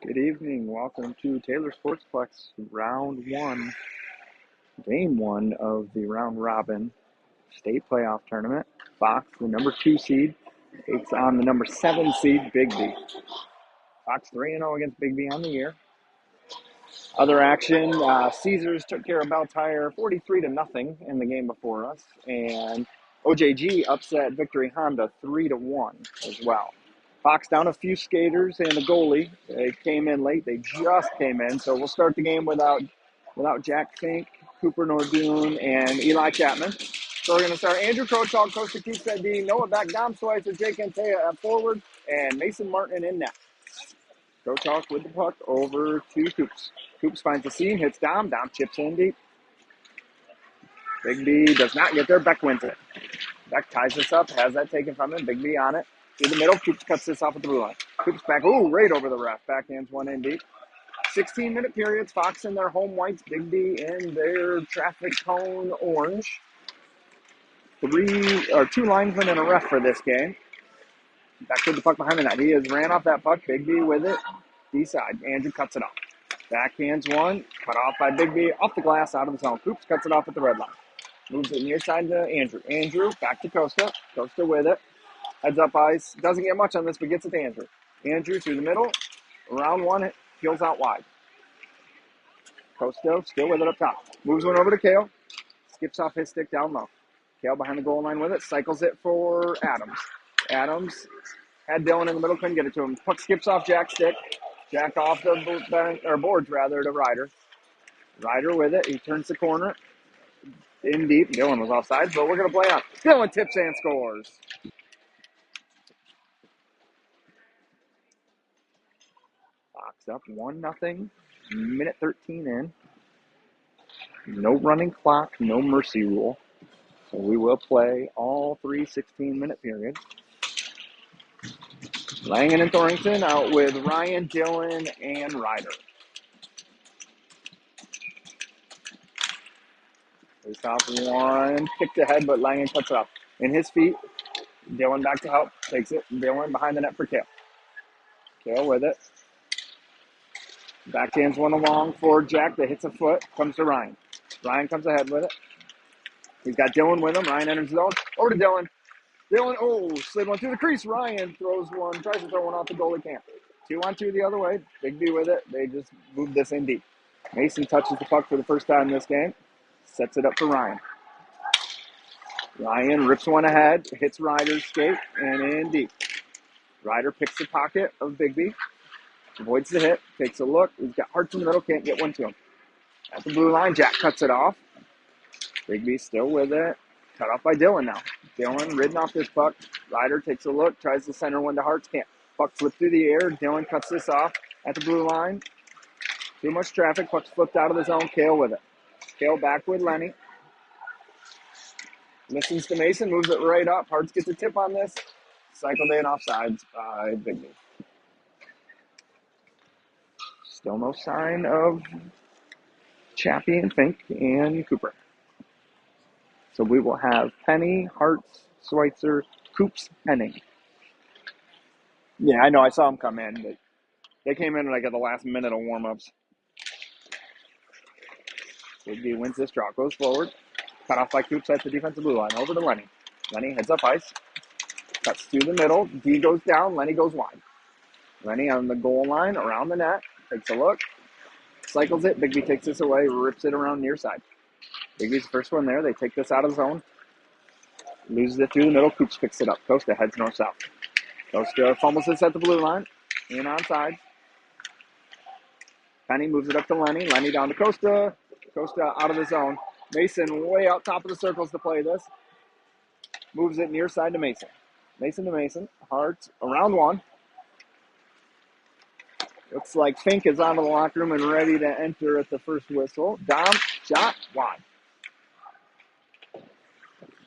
Good evening. Welcome to Taylor Sportsplex Round 1, Game 1 of the Round Robin State Playoff Tournament. Fox, the number 2 seed, takes on the number 7 seed, Biggby. Fox 3-0 against Biggby on the year. Other action, Caesars took care of Beltire 43-0 in the game before us, and OJG upset Victory Honda 3-1 as well. Fox down a few skaters and a goalie. They came in late. They just came in, so we'll start the game without Jack Fink, Cooper Nordoon, and Eli Chapman. So we're going to start Andrew Krochal, Costa Keeps at D, Noah back, Dom Schweitzer, Jake Antea at forward, and Mason Martin in net. Krochal with the puck over to Coops. Coops finds the seam, hits Dom. Dom chips in deep. Biggby does not get there. Beck wins it. Beck ties this up, has that taken from him. Biggby on it. Through the middle, Coops cuts this off at the blue line. Coops back, right over the ref. Backhands one in deep. 16-minute periods. Fox in their home whites, Biggby in their traffic cone orange. Two linesmen and a ref for this game. Back with the puck behind the net. He has ran off that puck. Biggby with it. D-side. Andrew cuts it off. Backhands one. Cut off by Biggby. Off the glass, out of the zone. Coops cuts it off at the red line. Moves it near side to Andrew. Andrew back to Costa. Costa with it. Heads up ice. Doesn't get much on this, but gets it to Andrew. Andrew through the middle. Round one. Peels out wide. Costa still with it up top. Moves one over to Kale. Skips off his stick down low. Kale behind the goal line with it. Cycles it for Adams. Adams had Dylan in the middle. Couldn't get it to him. Puck skips off Jack's stick. Jack off the boards rather to Ryder. Ryder with it. He turns the corner. In deep. Dylan was offside, but we're going to play on. Dylan tips and scores. Fox up 1-0. Minute 13 in. No running clock, no mercy rule. So we will play all three 16-minute periods. Langen and Thorrington out with Ryan, Dylan, and Ryder. Face off one, kicked ahead, but Langen cuts it off. In his feet, Dylan back to help, takes it. Dylan behind the net for Kale. Kale with it. Backhands one along for Jack that hits a foot, comes to Ryan. Ryan comes ahead with it. He's got Dylan with him. Ryan enters the zone. Over to Dylan. Dylan, slid one through the crease. Ryan throws one, tries to throw one off the goalie can't. 2-on-2 the other way. Biggby with it. They just moved this in deep. Mason touches the puck for the first time in this game. Sets it up for Ryan. Ryan rips one ahead, hits Ryder's skate, and in deep. Ryder picks the pocket of Biggby. Avoids the hit, takes a look. He's got Hearts in the middle, can't get one to him. At the blue line, Jack cuts it off. Biggby still with it. Cut off by Dylan now. Dylan ridden off this puck. Ryder takes a look, tries to center one to Hearts, can't. Puck flipped through the air. Dylan cuts this off at the blue line. Too much traffic. Puck's flipped out of the zone. Kale with it. Kale back with Lenny. Listens to Mason, moves it right up. Hearts gets a tip on this. Cycled in offsides by Biggby. Still no sign of Chappie and Fink and Cooper. So we will have Penny, Hearts, Schweitzer, Coops, Penning. Yeah, I know. I saw them come in. But they came in like at the last minute of warm-ups. Biggby wins this draw. Goes forward. Cut off by Coops at the defensive blue line. Over to Lenny. Lenny heads up ice. Cuts through the middle. D goes down. Lenny goes wide. Lenny on the goal line, around the net. Takes a look. Cycles it. Biggby takes this away. Rips it around near side. Biggby's the first one there. They take this out of the zone. Loses it through the middle. Coops picks it up. Costa heads north-south. Costa fumbles this at the blue line. In onside. Penny moves it up to Lenny. Lenny down to Costa. Costa out of the zone. Mason way out top of the circles to play this. Moves it near side to Mason. Mason to Mason. Hearts around one. Looks like Fink is out of the locker room and ready to enter at the first whistle. Dom, shot, wide.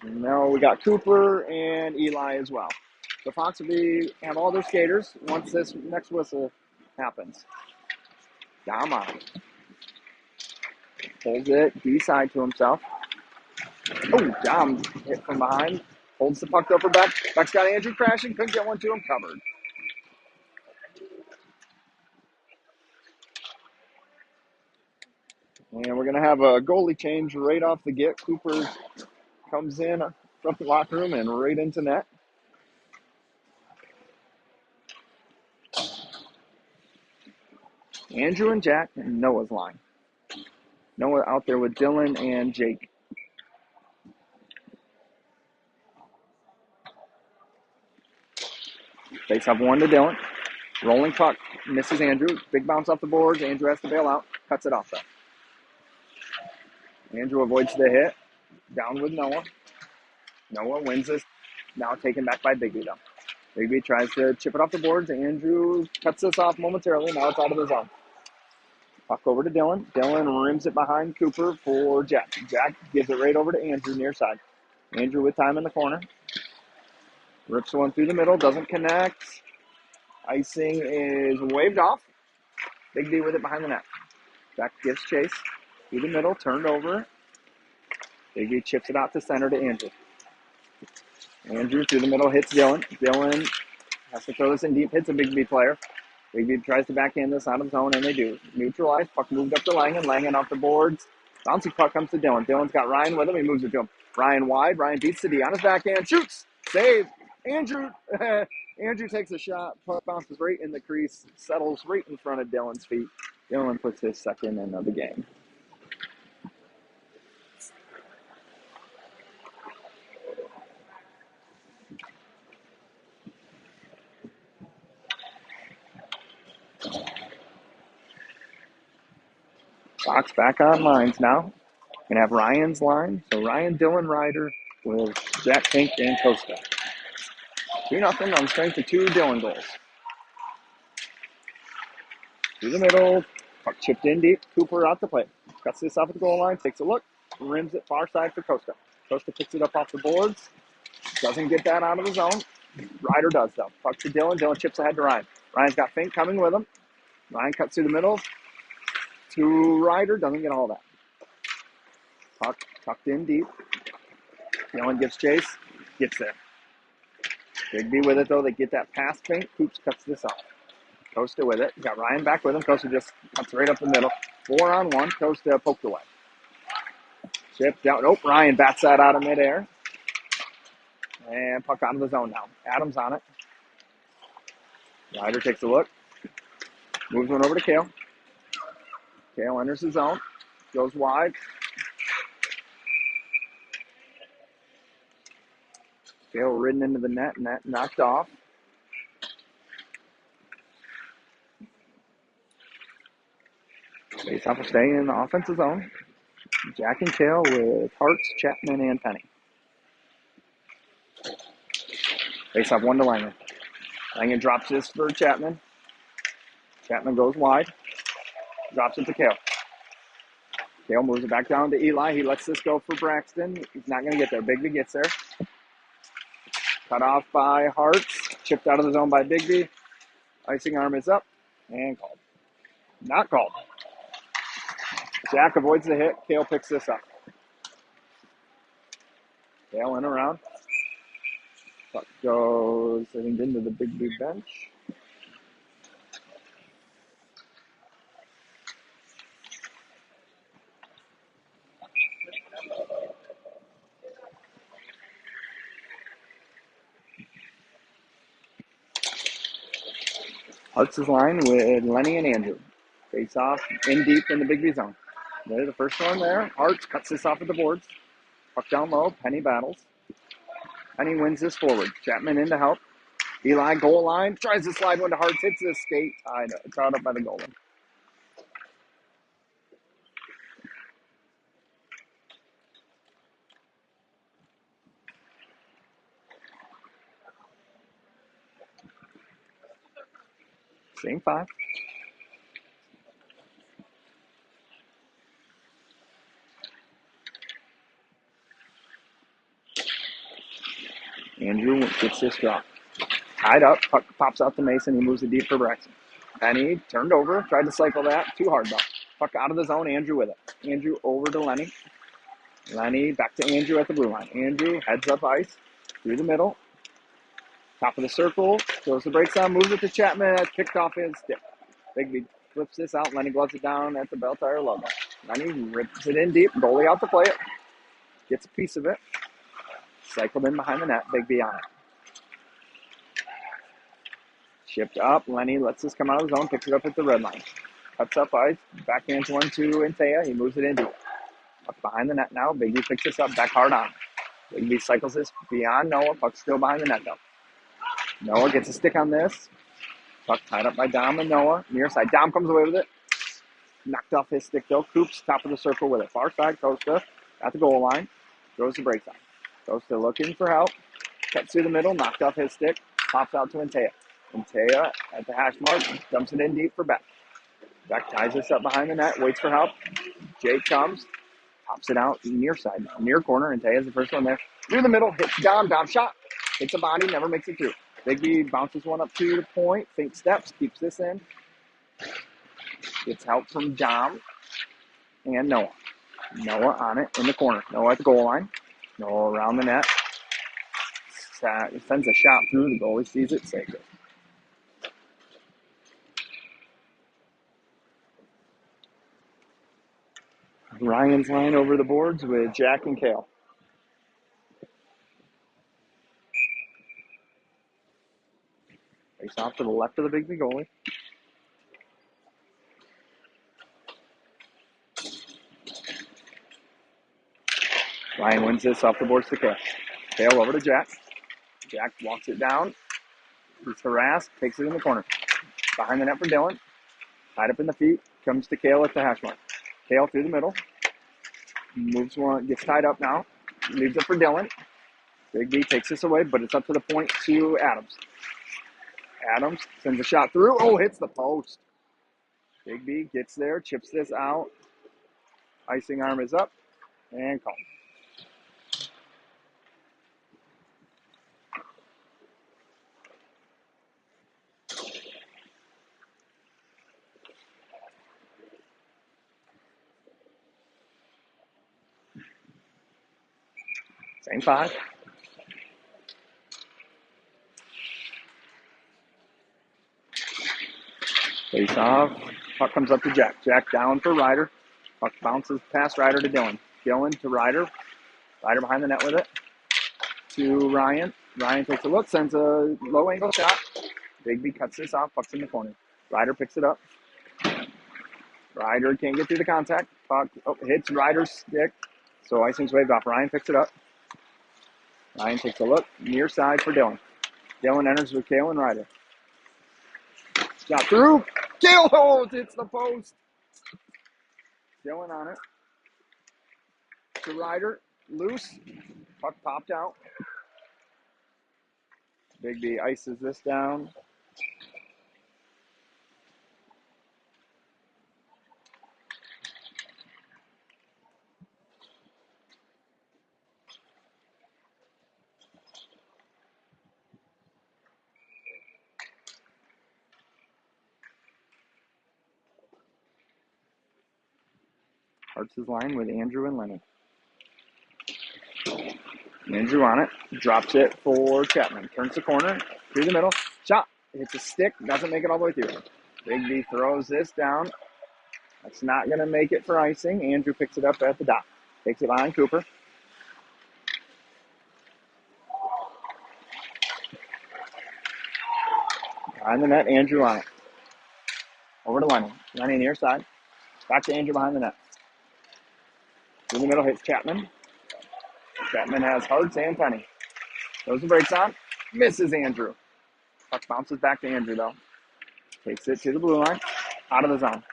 And now we got Cooper and Eli as well. The Fox will have all their skaters once this next whistle happens. Dom on. Pulls it D-side to himself. Dom hit from behind. Holds the puck over Beck. Beck's got Andrew crashing. Couldn't get one to him. Covered. And we're going to have a goalie change right off the get. Cooper comes in from the locker room and right into net. Andrew and Jack and Noah's line. Noah out there with Dylan and Jake. Face up one to Dylan. Rolling puck. Misses Andrew. Big bounce off the boards. Andrew has to bail out. Cuts it off though. Andrew avoids the hit. Down with Noah. Noah wins this. Now taken back by Biggby though. Biggby tries to chip it off the boards. Andrew cuts this off momentarily. Now it's out of the zone. Puck over to Dylan. Dylan rims it behind Cooper for Jack. Jack gives it right over to Andrew near side. Andrew with time in the corner. Rips one through the middle. Doesn't connect. Icing is waved off. Biggby with it behind the net. Jack gives chase. Through the middle. Turned over. Biggby chips it out to center to Andrew. Andrew through the middle hits Dylan. Dylan has to throw this in deep. Hits a Biggby player. Biggby tries to backhand this out of zone, and they do. Neutralized. Puck moved up to Langen. Langen off the boards. Bouncy puck comes to Dylan. Dylan's got Ryan with him. He moves it to him. Ryan wide. Ryan beats the D on his backhand. Shoots. Save. Andrew. Andrew takes a shot. Puck bounces right in the crease. Settles right in front of Dylan's feet. Dylan puts his second in of the game. Fox back on lines now. Gonna have Ryan's line. So Ryan, Dylan, Ryder with Jack Fink and Costa. 2-0 on strength of 2 Dylan goals. Through the middle. Puck chipped in deep. Cooper out the plate. Cuts this off at the goal line. Takes a look. Rims it far side for Costa. Costa picks it up off the boards. Doesn't get that out of the zone. Ryder does though. Puck to Dylan. Dylan chips ahead to Ryan. Ryan's got Fink coming with him. Ryan cuts through the middle. To Ryder. Doesn't get all that. Puck tucked in deep. Dylan gives chase. Gets there. Biggby with it though. They get that past Fink. Coops cuts this off. Costa with it. Got Ryan back with him. Costa just cuts right up the middle. 4-on-1. Costa poked away. Chip down. Nope. Ryan bats that out of midair. And puck out of the zone now. Adams on it. Ryder takes a look. Moves one over to Kale. Kale enters the zone. Goes wide. Kale ridden into the net. Net knocked off. Face-off will stay in the offensive zone. Jack and Kale with Hartz, Chapman, and Penny. Face-off 1 to Langen. Langen drops this for Chapman. Chapman goes wide. Drops it to Kale. Kale moves it back down to Eli. He lets this go for Braxton. He's not going to get there. Biggby gets there. Cut off by Hartz. Chipped out of the zone by Biggby. Icing arm is up. And called. Not called. Jack avoids the hit. Kale picks this up. Kale in around. Puck goes, I think, into the Biggby bench. Hart's line with Lenny and Andrew. Face off in deep in the Biggby zone. There's the first one there. Hartz cuts this off at the boards. Puck down low. Penny battles. Penny wins this forward. Chapman in to help. Eli goal line. Tries to slide one to Hartz. Hits the skate. Tied up by the goal line. Same 5. Andrew gets this drop. Tied up. Puck pops out to Mason. He moves it deep for Braxton. Penny turned over. Tried to cycle that. Too hard though. Puck out of the zone. Andrew with it. Andrew over to Lenny. Lenny back to Andrew at the blue line. Andrew heads up ice. Through the middle. Top of the circle. Throws the brakes on. Moves it to Chapman. That's picked off his stick. Biggby flips this out. Lenny gloves it down at the Bell Tire logo. Lenny rips it in deep. Goalie out to play it. Gets a piece of it. Cycled in behind the net. Biggby on it. Shipped up. Lenny lets this come out of the zone. Picks it up at the red line. Cuts up ice. Backhands one to Antea. He moves it in deep. Up behind the net now. Biggby picks this up. Back hard on. Biggby cycles this beyond Noah. Puck's still behind the net though. Noah gets a stick on this. Puck tied up by Dom and Noah. Near side. Dom comes away with it. Knocked off his stick though. Coops top of the circle with it. Far side. Costa at the goal line. Throws the brakes on. Costa looking for help. Cuts through the middle. Knocked off his stick. Pops out to Antea. Antea at the hash mark. Dumps it in deep for Beck. Beck ties this up behind the net. Waits for help. Jake comes. Pops it out near side. Near corner. Antea's the first one there. Through the middle. Hits Dom. Dom shot. Hits a body. Never makes it through. Biggby bounces one up to the point. Fake steps. Keeps this in. Gets help from Dom and Noah. Noah on it in the corner. Noah at the goal line. Noah around the net. Sends a shot through. The goalie sees it. Saves it. Ryan's line over the boards with Jack and Kale. Face off to the left of the Biggby goalie. Ryan wins this off the boards to Kale. Kale over to Jack. Jack walks it down. He's harassed. Takes it in the corner. Behind the net for Dylan. Tied up in the feet. Comes to Kale at the hash mark. Kale through the middle. Moves one. Gets tied up now. Leaves it for Dylan. Biggby takes this away, but it's up to the point to Adams. Adams sends a shot through. Oh, hits the post. Biggby gets there. Chips this out. Icing arm is up. And call. Same five. Face off. Puck comes up to Jack. Jack down for Ryder. Puck bounces past Ryder to Dylan. Dylan to Ryder. Ryder behind the net with it. To Ryan. Ryan takes a look. Sends a low angle shot. Biggby cuts this off. Puck's in the corner. Ryder picks it up. Ryder can't get through the contact. Puck hits Ryder's stick. So icing's waved off. Ryan picks it up. Ryan takes a look. Near side for Dylan. Dylan enters with Kale and Ryder. Shot through. Kale holds. Hits the post. Dylan on it. To Ryder. Loose. Puck popped out. Biggby ices this down. Starts his line with Andrew and Lenny. Andrew on it. Drops it for Chapman. Turns the corner. Through the middle. Shot. Hits a stick. Doesn't make it all the way through. Biggby throws this down. That's not going to make it for icing. Andrew picks it up at the dot. Takes it behind Cooper. Behind the net. Andrew on it. Over to Lenny. Lenny near side. Back to Andrew behind the net. Through the middle hits Chapman. Chapman has Hartz and Penny. Throws the brakes on. Misses Andrew. Puck bounces back to Andrew though. Takes it to the blue line. Out of the zone.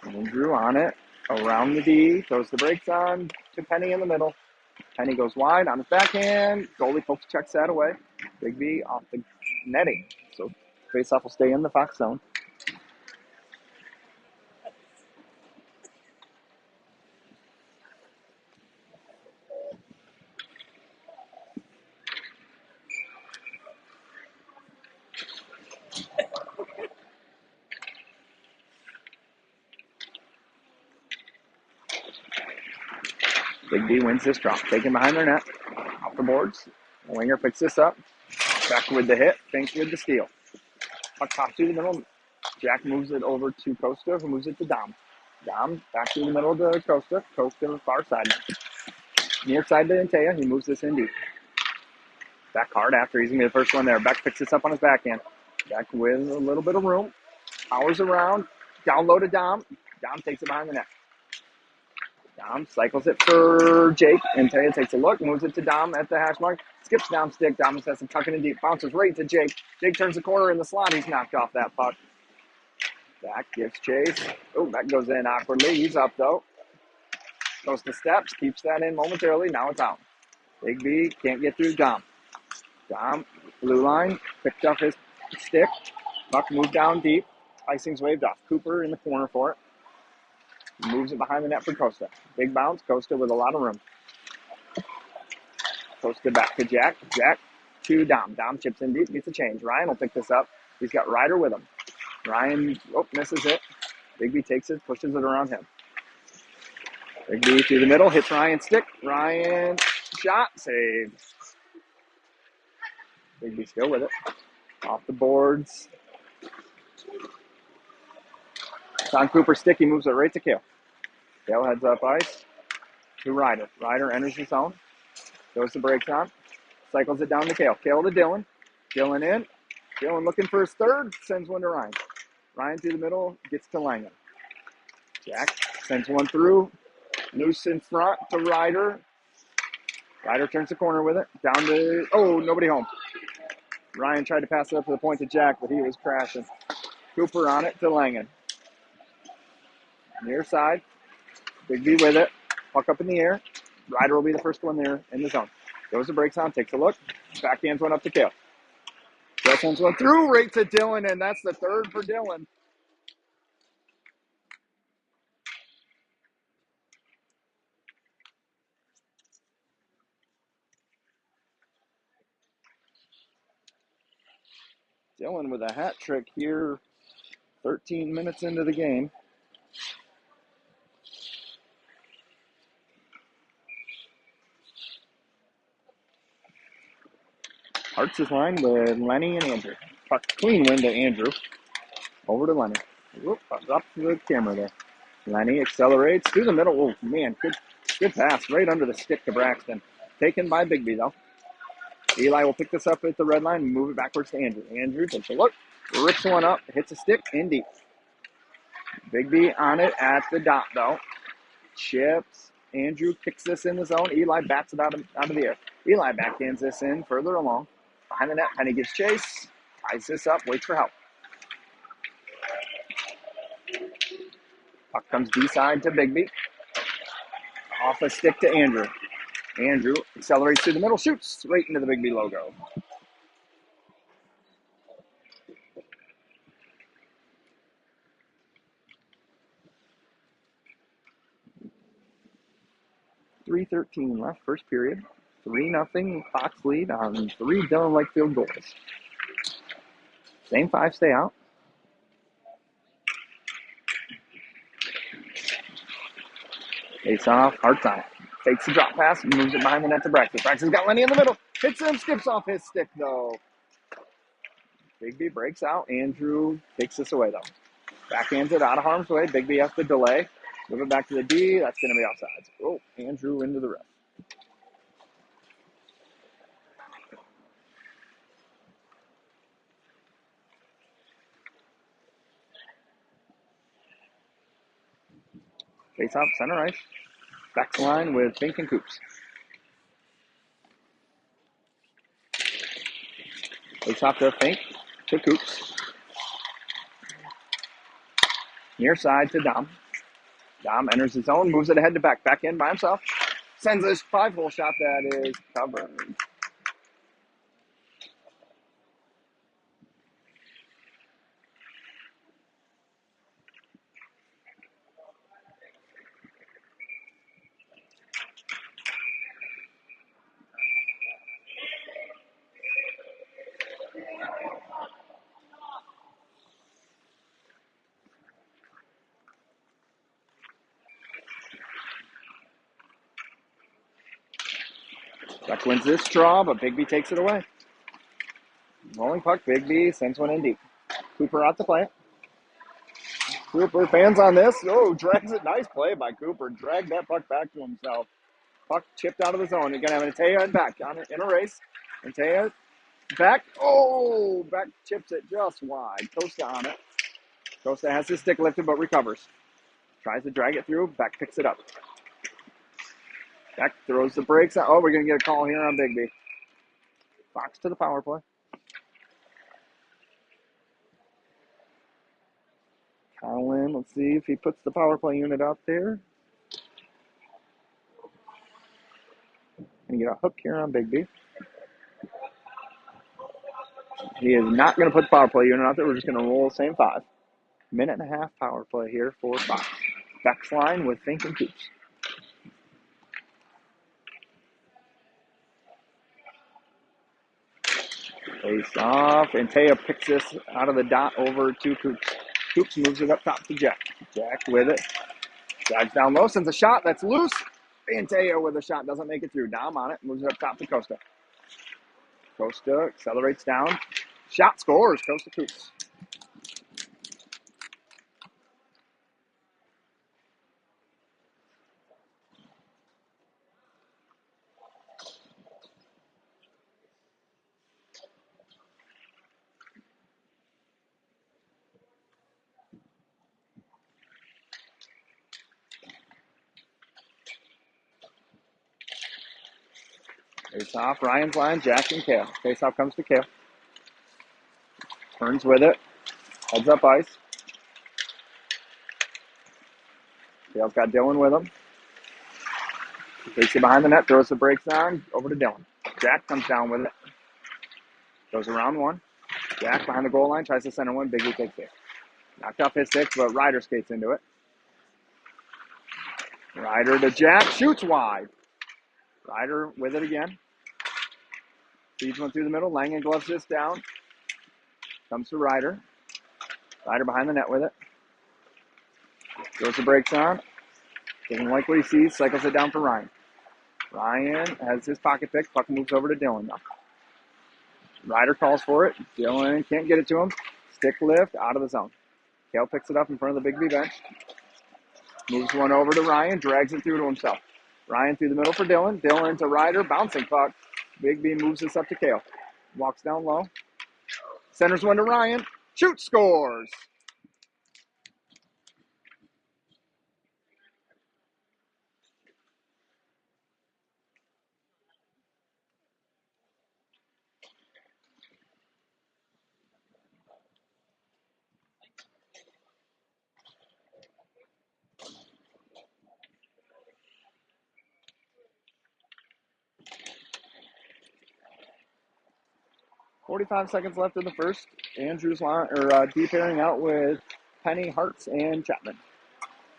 Andrew on it. Around the D. Throws the brakes on to Penny in the middle. Penny goes wide on his backhand. Goalie pokes checks that away. Biggby off the netting. So faceoff will stay in the Fox zone. Biggby wins this drop. Taken behind their net. Off the boards. The winger picks this up. Back with the hit. Finks with the steal. Puck pops through the middle. Jack moves it over to Costa, who moves it to Dom. Dom back to the middle to Costa. Costa far side. Near side to Antea. He moves this in deep. Back hard after. He's going to be the first one there. Beck picks this up on his backhand. Beck with a little bit of room. Powers around. Down low to Dom. Dom takes it behind the net. Dom cycles it for Jake. Antea takes a look. Moves it to Dom at the hash mark. Skips down stick. Dom just has to tuck it in deep. Bounces right to Jake. Jake turns the corner in the slot. He's knocked off that puck. Back gives chase. Oh, that goes in awkwardly. He's up, though. Goes to steps. Keeps that in momentarily. Now it's out. Biggby can't get through Dom. Dom, blue line. Picked up his stick. Puck moved down deep. Icing's waved off. Cooper in the corner for it. Moves it behind the net for Costa. Big bounce. Costa with a lot of room. Costa back to Jack. Jack to Dom. Dom chips in deep. Gets a change. Ryan will pick this up. He's got Ryder with him. Ryan, misses it. Biggby takes it, pushes it around him. Biggby through the middle, hits Ryan's stick. Ryan, shot, saved. Biggby still with it. Off the boards. It's on Cooper's stick, he moves it right to Kale. Kale heads up ice to Ryder. Ryder enters the zone. Goes to breaks on. Cycles it down to Kale. Kale to Dylan. Dylan in. Dylan looking for his third. Sends one to Ryan. Ryan through the middle, gets to Langen. Jack sends one through. Loose in front to Ryder. Ryder turns the corner with it. Down to, nobody home. Ryan tried to pass it up to the point to Jack, but he was crashing. Cooper on it to Langen. Near side. Biggby with it. Puck up in the air. Ryder will be the first one there in the zone. Goes to breaks on, takes a look. Backhands one up to Kale. Kale sends one through right to Dylan, and that's the third for Dylan. Dylan with a hat trick here, 13 minutes into the game. Hart's his line with Lenny and Andrew. Puck clean win to Andrew. Over to Lenny. Whoop, up to the camera there. Lenny accelerates through the middle. Oh, man, good pass right under the stick to Braxton. Taken by Biggby, though. Eli will pick this up at the red line and move it backwards to Andrew. Andrew takes a look, rips one up, hits a stick in deep. Biggby on it at the dot, though. Chips. Andrew kicks this in the zone. Eli bats it out of the air. Eli backhands this in further along. Behind the net, Penny gives chase. Ties this up, waits for help. Puck comes D-side to Biggby. Off a stick to Andrew. Andrew accelerates through the middle, shoots right into the Biggby logo. .313 left, first period. 3-0 Fox lead on 3 Dylan Lakefield goals. Same 5 stay out. Face off, Hart's on it. Takes the drop pass, moves it behind the net to Braxton. Braxton's got Lenny in the middle. Hits him, skips off his stick, though. Biggby breaks out. Andrew takes this away, though. Backhands it out of harm's way. Biggby has to delay. Move it back to the D. That's going to be offsides. Oh, Andrew into the ref. Face off, center ice. Back to line with Fink and Coops. Face off to Fink to Coops. Near side to Dom. Dom enters his zone, moves it ahead to back. Back in by himself. Sends this 5-hole shot that is covered. Buck wins this draw, but Biggby takes it away. Rolling puck, Biggby sends one in deep. Cooper out to play it. Cooper, fans on this. Oh, drags it. Nice play by Cooper. Dragged that puck back to himself. Puck chipped out of the zone. You're going to have Antea and back on it in a race. Antea back. Oh, back chips it just wide. Costa on it. Costa has his stick lifted but recovers. Tries to drag it through. Back picks it up. Back throws the brakes out. Oh, we're going to get a call here on Biggby. Fox to the power play. Colin, let's see if he puts the power play unit out there. Gonna get a hook here on Biggby. He is not going to put the power play unit out there. We're just going to roll the same 5. Minute and a half power play here for Fox. Beck's line with Fink and Coops. Face off, and Taya picks this out of the dot over to Coops. Coops moves it up top to Jack. Jack with it. Drives down low, sends a shot that's loose. And Taya with a shot doesn't make it through. Dom on it, moves it up top to Costa. Costa accelerates down. Shot scores, Costa Coops. Face off, Ryan's line, Jack and Kale. Face off comes to Kale. Turns with it. Heads up ice. Kale's got Dylan with him. Takes it behind the net, throws the brakes on, over to Dylan. Jack comes down with it. Goes around one. Jack behind the goal line, tries to center one. Biggby takes it. Knocked off his stick, but Ryder skates into it. Ryder to Jack, shoots wide. Ryder with it again. Feeds one through the middle. Langen gloves this down. Comes to Ryder. Ryder behind the net with it. Throws the brakes on. Doesn't like what he sees. Cycles it down for Ryan. Ryan has his pocket pick. Puck moves over to Dylan now. Ryder calls for it. Dylan can't get it to him. Stick lift out of the zone. Kale picks it up in front of the Biggby bench. Moves one over to Ryan. Drags it through to himself. Ryan through the middle for Dylan. Dylan to Ryder. Bouncing puck. Biggby moves this up to Kale. Walks down low. Centers one to Ryan. Shoot, scores. .45 seconds left in the first. Andrews line, D pairing out with Penny, Hartz, and Chapman.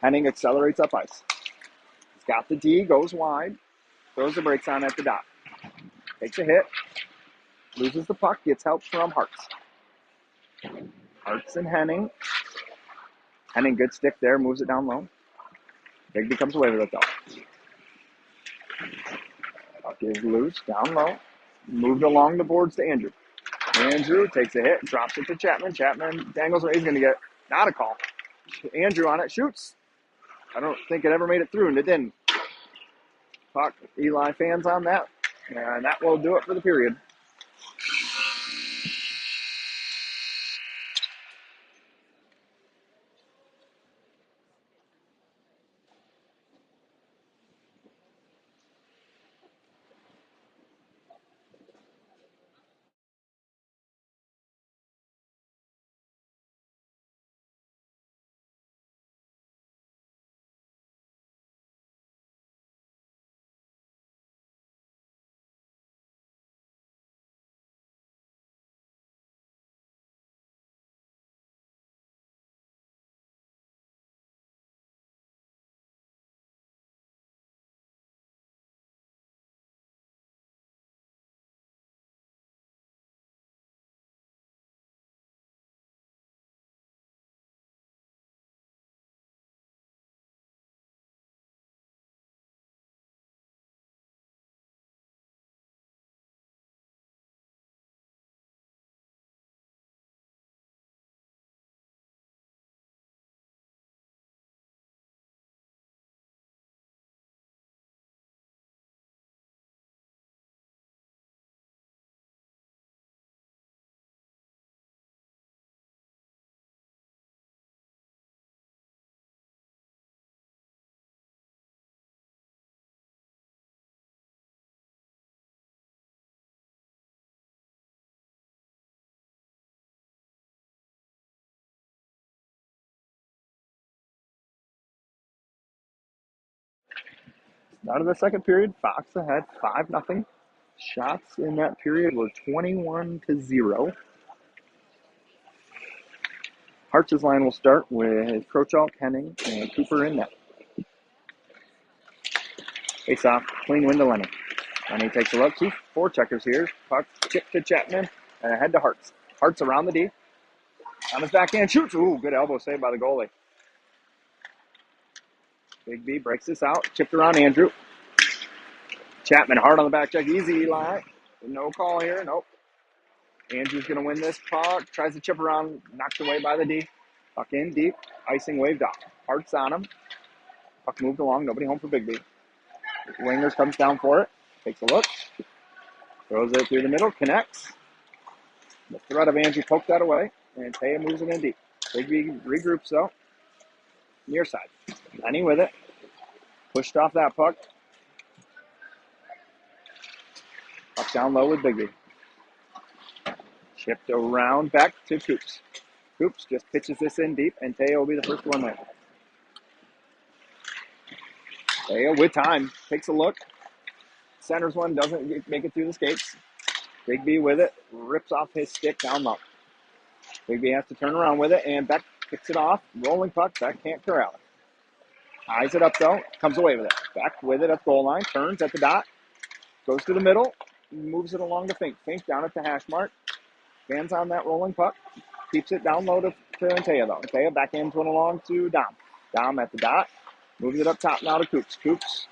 Henning accelerates up ice. He's got the D, goes wide, throws the brakes on at the dot. Takes a hit, loses the puck, gets help from Hartz. Hartz and Henning. Henning, good stick there, moves it down low. Biggby comes away with it though. Puck is loose, down low. Moved along the boards to Andrew. Andrew takes a hit, drops it to Chapman. Chapman dangles where he's going to get not a call. Andrew on it, shoots. I don't think it ever made it through, and it didn't. Puck, Eli fans on that. And that will do it for the period. Out of the second period, Fox ahead 5-0. Shots in that period were 21-0. Hartz's line will start with Crochalk, Henning, and Cooper in net. Face off, clean win to Lenny. Lenny takes a look. 2 4-checkers here. Puck chip to Chapman and ahead to Hartz. Hartz around the D. On his backhand, shoots. Ooh, good elbow save by the goalie. Biggby breaks this out. Chipped around Andrew. Chapman hard on the back check. Easy line. No call here. Nope. Andrew's going to win this puck. Tries to chip around. Knocked away by the D. Puck in deep. Icing waved off. Hartz on him. Puck moved along. Nobody home for Biggby. Wingers comes down for it. Takes a look. Throws it through the middle. Connects. The threat of Andrew poked that away. And Taya moves it in deep. Biggby regroups though. Near side. Lenny with it. Pushed off that puck. Puck down low with Biggby. Chipped around back to Coops. Coops just pitches this in deep, and Taya will be the first one there. Taya with time. Takes a look. Centers one. Doesn't make it through the skates. Biggby with it. Rips off his stick down low. Biggby has to turn around with it, and Beck picks it off. Rolling puck. Beck can't corral it. Eyes it up, though. Comes away with it. Beck with it at the goal line. Turns at the dot. Goes to the middle. Moves it along to Fink. Fink down at the hash mark. Stands on that rolling puck. Keeps it down low to Taya, though. Taya back into it along to Dom. Dom at the dot. Moves it up top now to Coops. Coops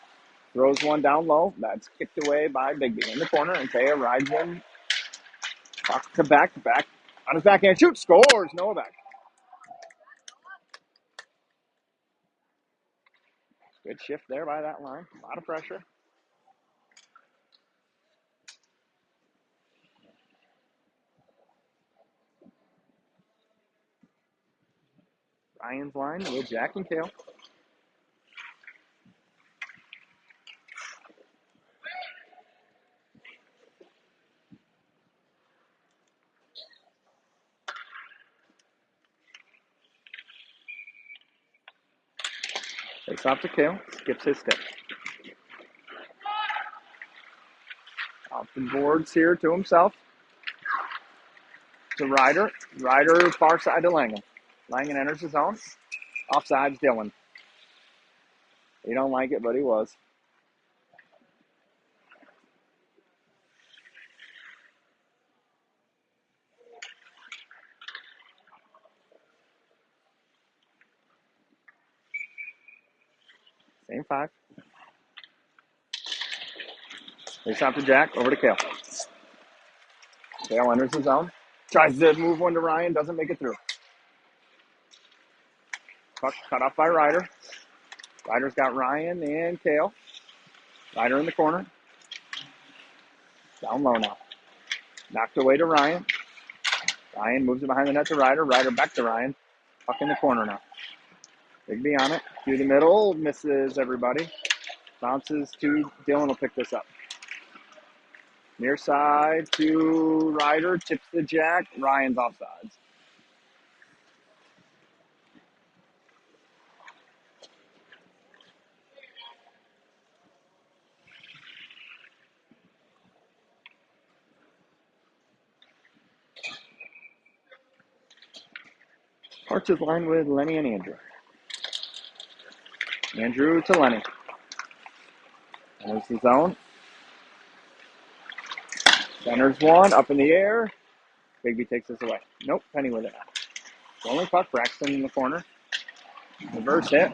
throws one down low. That's kicked away by Biggby in the corner. And Taya rides in. Puck to back. Back on his backhand. Shoots. Scores. Noah back. Good shift there by that line. A lot of pressure. Ryan's line with Jack and Kale. Takes off to Kale. Skips his stick. Off the boards here to himself. To Ryder. Ryder far side to Langen. Langen enters his zone. Offsides Dylan. He don't like it, but he was. Same 5. Takes off to Jack. Over to Kale. Kale enters his zone. Tries to move one to Ryan. Doesn't make it through. Puck cut off by Ryder. Ryder's got Ryan and Kale. Ryder in the corner. Down low now. Knocked away to Ryan. Ryan moves it behind the net to Ryder. Ryder back to Ryan. Puck in the corner now. Biggby on it. Through the middle. Misses everybody. Bounces to Dylan will pick this up. Near side to Ryder. Tips to Jack. Ryan's offsides. Hartz's line with Lenny and Andrew. Andrew to Lenny. There's the zone. Centers one. Up in the air. Biggby takes this away. Nope. Penny with it now. Rolling puck. Braxton in the corner. Reverse hit.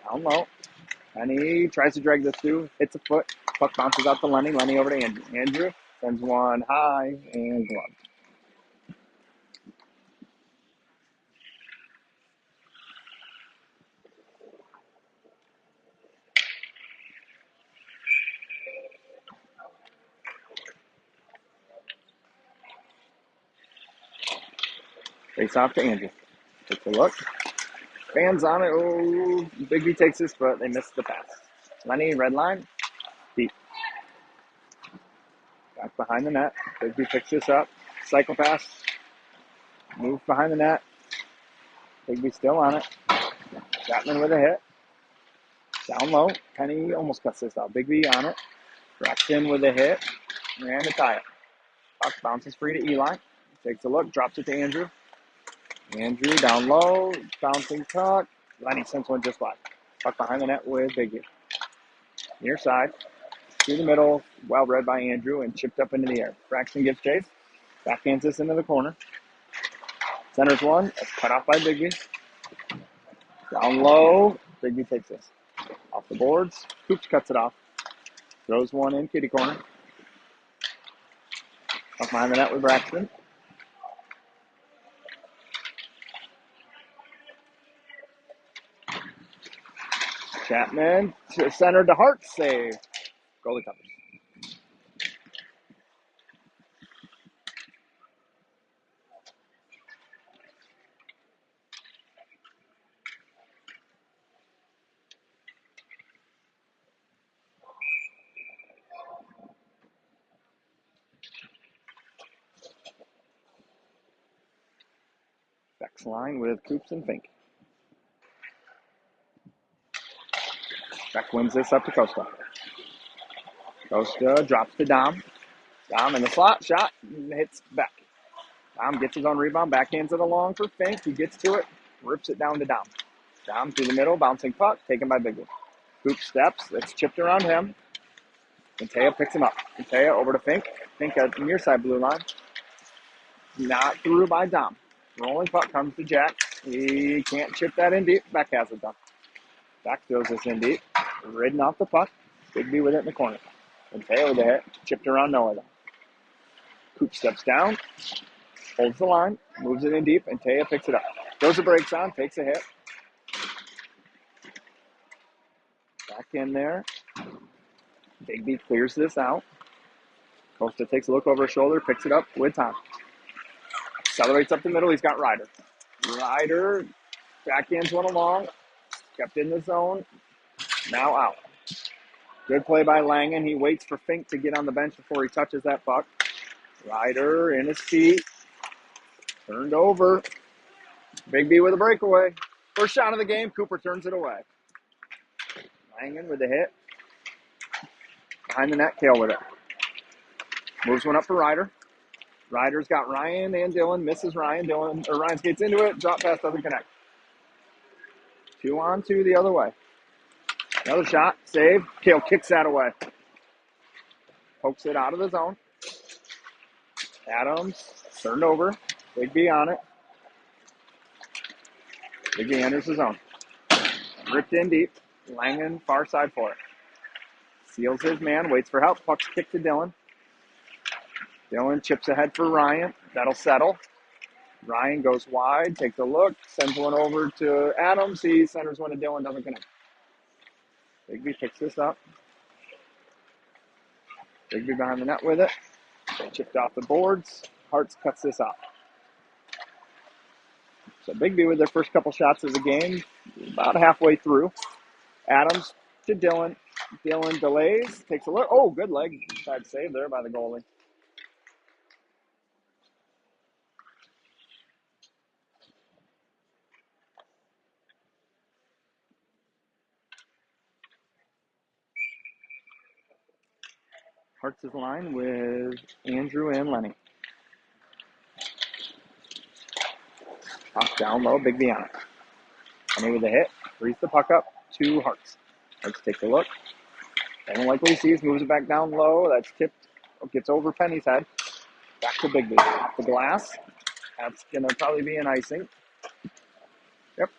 Down low. Penny tries to drag this through. Hits a foot. Puck bounces out to Lenny. Lenny over to Andrew. Andrew sends one high and gloved. Face off to Andrew. Takes a look. Fans on it. Oh, Biggby takes this, but they missed the pass. Lenny, red line. Deep. Back behind the net. Biggby picks this up. Cycle pass. Move behind the net. Biggby still on it. Chapman with a hit. Down low. Penny almost cuts this out. Biggby on it. Braxton with a hit. And a tie it. Puck bounces free to Eli. Takes a look. Drops it to Andrew. Andrew down low. Bouncing puck. Lenny sends one just wide. Puck behind the net with Biggby. Near side. Through the middle. Well read by Andrew and chipped up into the air. Braxton gives chase. Backhands this into the corner. Centers one. That's cut off by Biggby. Down low. Biggby takes this. Off the boards. Coops cuts it off. Throws one in kitty corner. Up behind the net with Braxton. Chapman to center to Hart. Save. Goalie covers. Beck's line with Coops and Fink. Beck wins this up to Costa. Costa drops to Dom. Dom in the slot. Shot. Hits Beck. Dom gets his own rebound. Backhands it along for Fink. He gets to it. Rips it down to Dom. Dom through the middle. Bouncing puck. Taken by Biggby. Coops steps. It's chipped around him. Taya picks him up. Taya over to Fink. Fink at the near side blue line. Not through by Dom. Rolling puck comes to Jack. He can't chip that in deep. Beck has it done. Beck throws this in deep. Ridden off the puck. Biggby with it in the corner. And Taya with the hit. Chipped around Noah though. Coop steps down. Holds the line. Moves it in deep. And Taya picks it up. Throws the brakes on. Takes a hit. Back in there. Biggby clears this out. Costa takes a look over his shoulder. Picks it up with time. Accelerates up the middle. He's got Ryder. Ryder backhands one along. Kept in the zone. Now out. Good play by Langen. He waits for Fink to get on the bench before he touches that puck. Ryder in his feet. Turned over. Biggby with a breakaway. First shot of the game. Cooper turns it away. Langen with the hit. Behind the net. Kale with it. Moves one up for Ryder. Ryder's got Ryan and Dylan. Misses Ryan. Ryan skates into it. Drop pass doesn't connect. 2-on-2 the other way. Another shot. Save. Kale kicks that away. Pokes it out of the zone. Adams turned over. Biggby on it. Biggby enters the zone. Ripped in deep. Langen far side for it. Seals his man. Waits for help. Puck's kicked to Dylan. Dylan chips ahead for Ryan. That'll settle. Ryan goes wide. Takes a look. Sends one over to Adams. He centers one to Dylan. Doesn't connect. Biggby picks this up. Biggby behind the net with it. Chipped off the boards. Hartz cuts this off. So Biggby with their first couple shots of the game, about halfway through. Adams to Dylan. Dylan delays, takes a look. Oh, good leg side save there by the goalie. Hart's line with Andrew and Lenny. Puck down low, Biggby on it. Lenny with a hit, frees the puck up to Hartz. Hartz takes a look. Doesn't like what he sees, moves it back down low. That's tipped, gets over Penny's head. Back to Biggby. Off the glass. That's going to probably be an icing. Yep.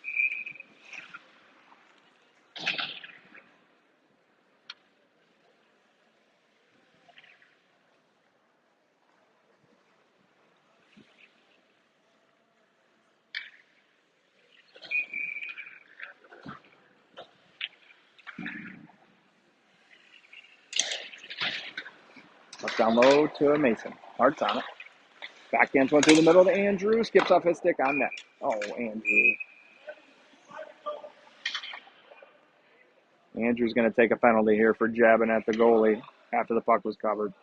Up down low to Mason. Hart's on it. Backhands one through the middle to Andrew. Skips off his stick on net. Oh, Andrew. Andrew's going to take a penalty here for jabbing at the goalie after the puck was covered.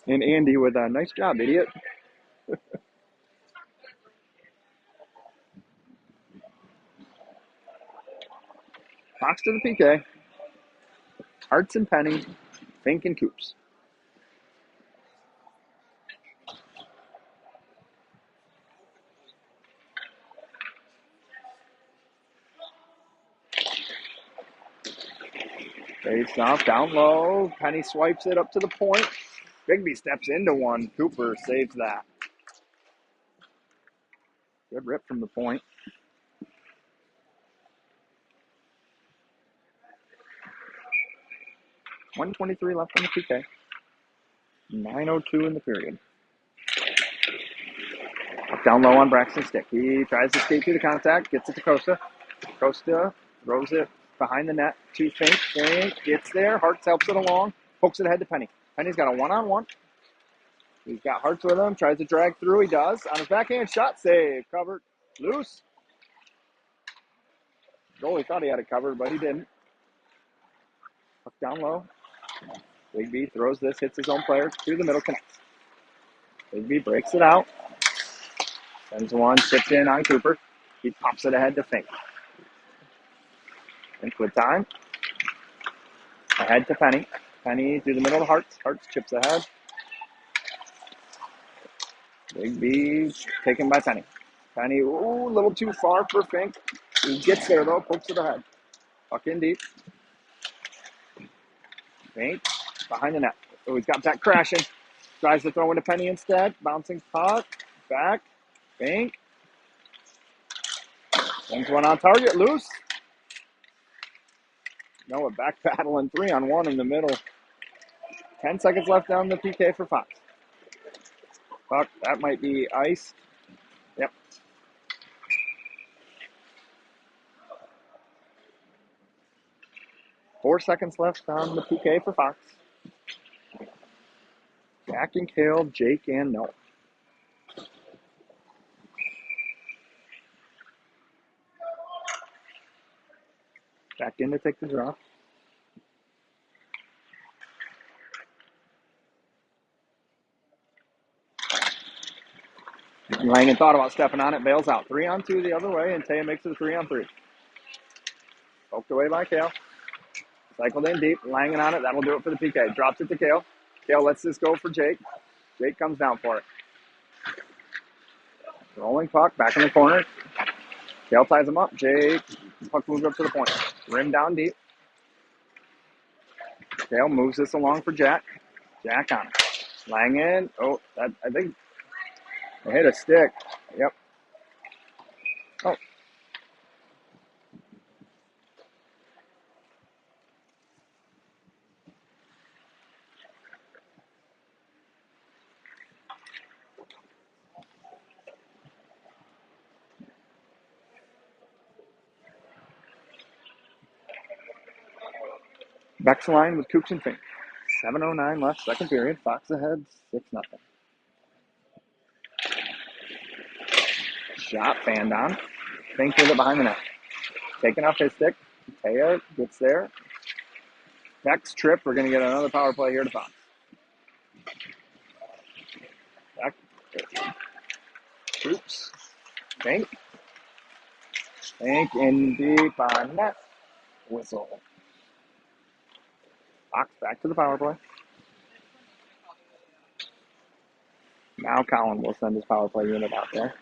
And Andy with a nice job, idiot. Fox to the PK. Hearts and Penny, Fink and Coops. Face off, down low. Penny swipes it up to the point. Biggby steps into one. Cooper saves that. Good rip from the point. 1:23 left on the PK. 9:02 in the period. Up down low on Braxton's stick. He tries to skate through the contact, gets it to Costa. Costa throws it behind the net to Fink. Fink gets there. Hartz helps it along. Pokes it ahead to Penny. Penny's got a one-on-one. He's got Hartz with him. Tries to drag through. He does. On his backhand shot, save. Covered. Loose. Goalie thought he had it covered, but he didn't. Puck down low. Biggby throws this, hits his own player through the middle, connects. Biggby breaks it out. Sends one, chips in on Cooper. He pops it ahead to Fink. Fink with time. Ahead to Penny. Penny through the middle of Hartz. Hartz chips ahead. Biggby taken by Penny. Penny, ooh, a little too far for Fink. He gets there though, pokes it ahead. Puck in deep. Fink behind the net. Oh, he's got back crashing. Tries to throw into Penny instead. Bouncing puck. Back. Fink. Sends one on target. Loose. Noah back battling 3-on-1 in the middle. 10 seconds left down the PK for Fox. Puck, that might be iced. Yep. Four seconds left on the PK for Fox. Jack and Kale, Jake and Noah. Back in to take the draw. Langen thought about stepping on it, bails out. 3-on-2 the other way, and Taya makes it a 3-on-3. Poked away by Kale. Cycled in deep, Langen on it. That'll do it for the PK. Drops it to Kale. Kale lets this go for Jake. Jake comes down for it. Rolling puck, back in the corner. Kale ties him up. Jake, puck moves up to the point. Rim down deep. Kale moves this along for Jack. Jack on it. Langen. Oh, that I think they hit a stick. Yep. Oh. Beck's line with Coops and Fink. 7:09 left, second period. Fox ahead, 6-0. Shot fanned on. Fink with it behind the net. Taking off his stick. Taya gets there. Beck's trip. We're going to get another power play here to Fox. Beck. Coops. Fink. Fink in deep on net. Whistle. Fox back to the power play. Now Colin will send his power play unit out there.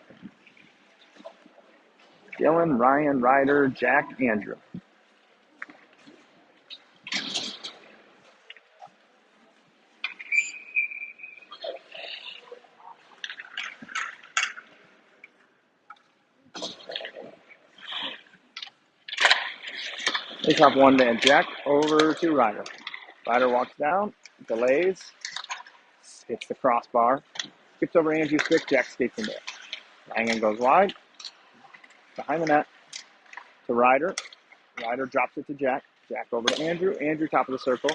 Dylan, Ryan, Ryder, Jack, Andrew. They top one man. Jack over to Ryder. Ryder walks down, delays, hits the crossbar, skips over Andrew's stick. Jack skates in there. Langen goes wide, behind the net to Ryder. Ryder drops it to Jack. Jack over to Andrew. Andrew top of the circle,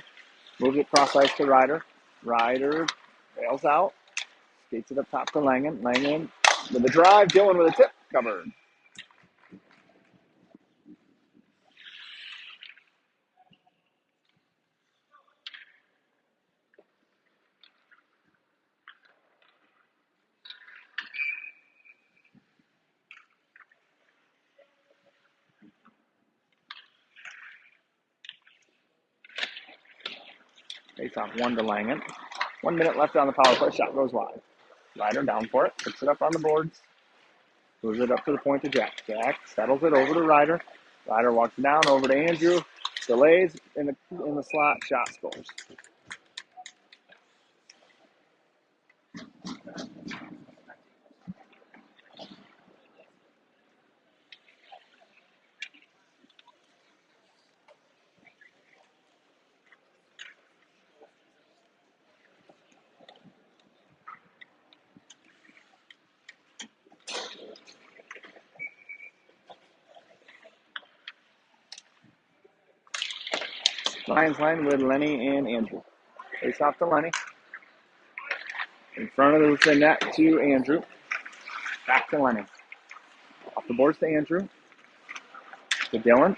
moves it cross ice to Ryder. Ryder bails out, skates it up top to Langen. Langen with a drive. Dylan with a tip, covered. Face off one to Langen. 1 minute left on the power play. Shot goes wide. Ryder down for it. Picks it up on the boards. Moves it up to the point to Jack. Jack settles it over to Ryder. Ryder walks down over to Andrew. Delays in the slot. Shot scores. Lions line with Lenny and Andrew. Face off to Lenny. In front of the net to Andrew. Back to Lenny. Off the boards to Andrew. To Dylan.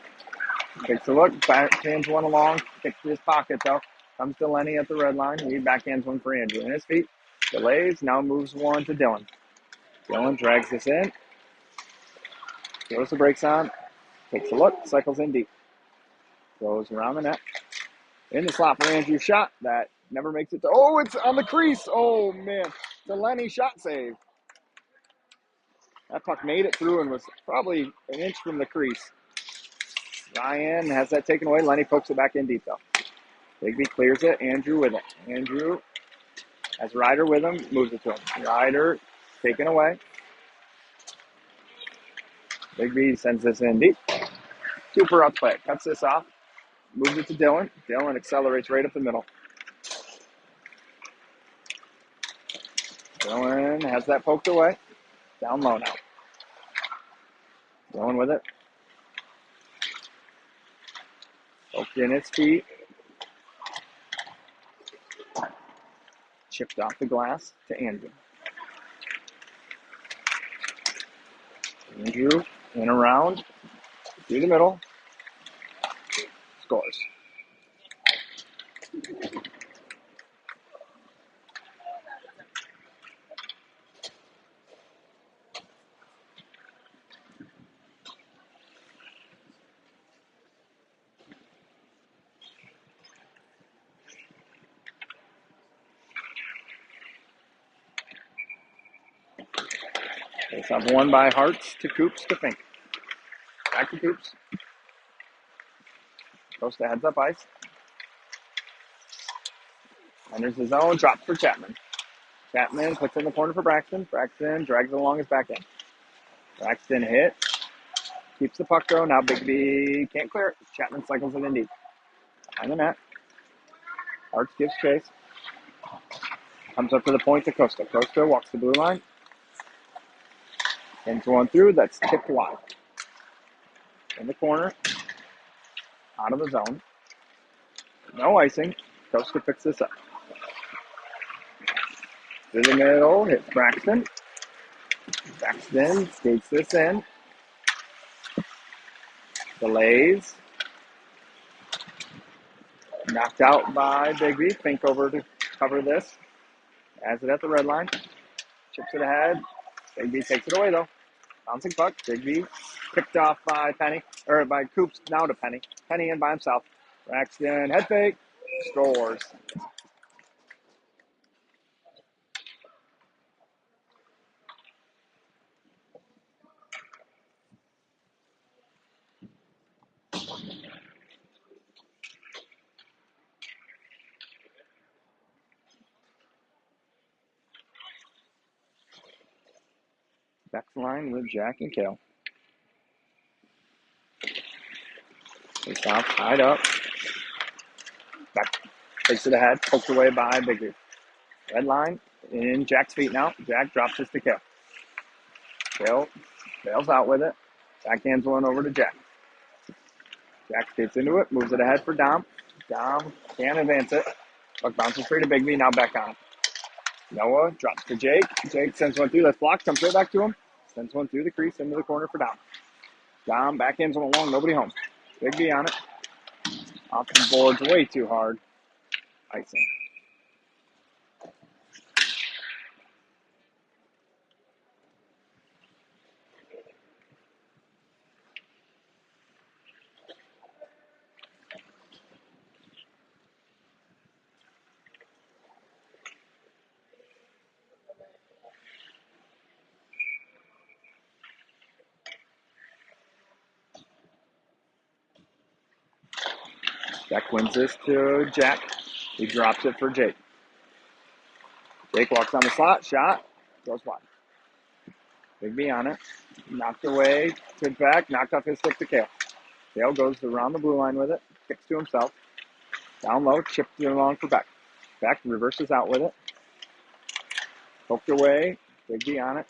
Takes a look. Backhands one along. Kicks to his pocket though. Comes to Lenny at the red line. He backhands one for Andrew. In his feet. Delays. Now moves one to Dylan. Dylan drags this in. Throws the brakes on. Takes a look. Cycles in deep. Goes around the net. In the slot for Andrew's shot. That never makes it to. Oh, it's on the crease. Oh, man. The Lenny shot save. That puck made it through and was probably an inch from the crease. Ryan has that taken away. Lenny pokes it back in deep, though. Biggby clears it. Andrew with it. Andrew has Ryder with him. Moves it to him. Ryder taken away. Biggby sends this in deep. Super up play. Cuts this off. Moves it to Dylan. Dylan accelerates right up the middle. Dylan has that poked away. Down low now. Dylan with it. Poked in its feet. Chipped off the glass to Andrew. Andrew in around. Through the middle. Scores. Face off one by Hartz to Coops to Fink. Back to Coops. Goes to heads up ice. Enters his zone. Drops for Chapman. Chapman puts in the corner for Braxton. Braxton drags it along his back end. Braxton hit. Keeps the puck though. Now Biggby can't clear it. Chapman cycles it in deep. Behind the net. Hartz gives chase. Comes up to the point to Costa. Costa walks the blue line. Sends one through. That's tipped wide. In the corner. Out of the zone. No icing. Costa picks this up. Through the middle. Hits Braxton. Braxton skates this in. Delays. Knocked out by Biggby. Fink over to cover this. Has it at the red line. Chips it ahead. Biggby takes it away though. Bouncing puck. Biggby picked off by Penny. Or by Coops. Now to Penny. Penny in by himself. Braxton head fake. Scores. Back to the line with Jack and Kale. Face off, tied up. Back, takes it ahead, poked away by Biggby. Red line in Jack's feet now. Jack drops this to Kale. Kale bails out with it. Backhands one over to Jack. Jack skates into it, moves it ahead for Dom. Dom can't advance it. Puck bounces free to Biggby, now back on. Noah drops to Jake. Jake sends one through. That's blocked. Comes right back to him. Sends one through the crease into the corner for Dom. Dom backhands one along. Nobody home. Biggby on it. Off the boards way too hard. Icing. Jack wins this to Jack. He drops it for Jake. Jake walks on the slot, shot, goes wide. Biggby on it, knocked away to back, knocked off his stick to Kale. Kale goes around the blue line with it, kicks to himself. Down low, chipped it along for Beck. Beck reverses out with it. Poked away, Biggby on it.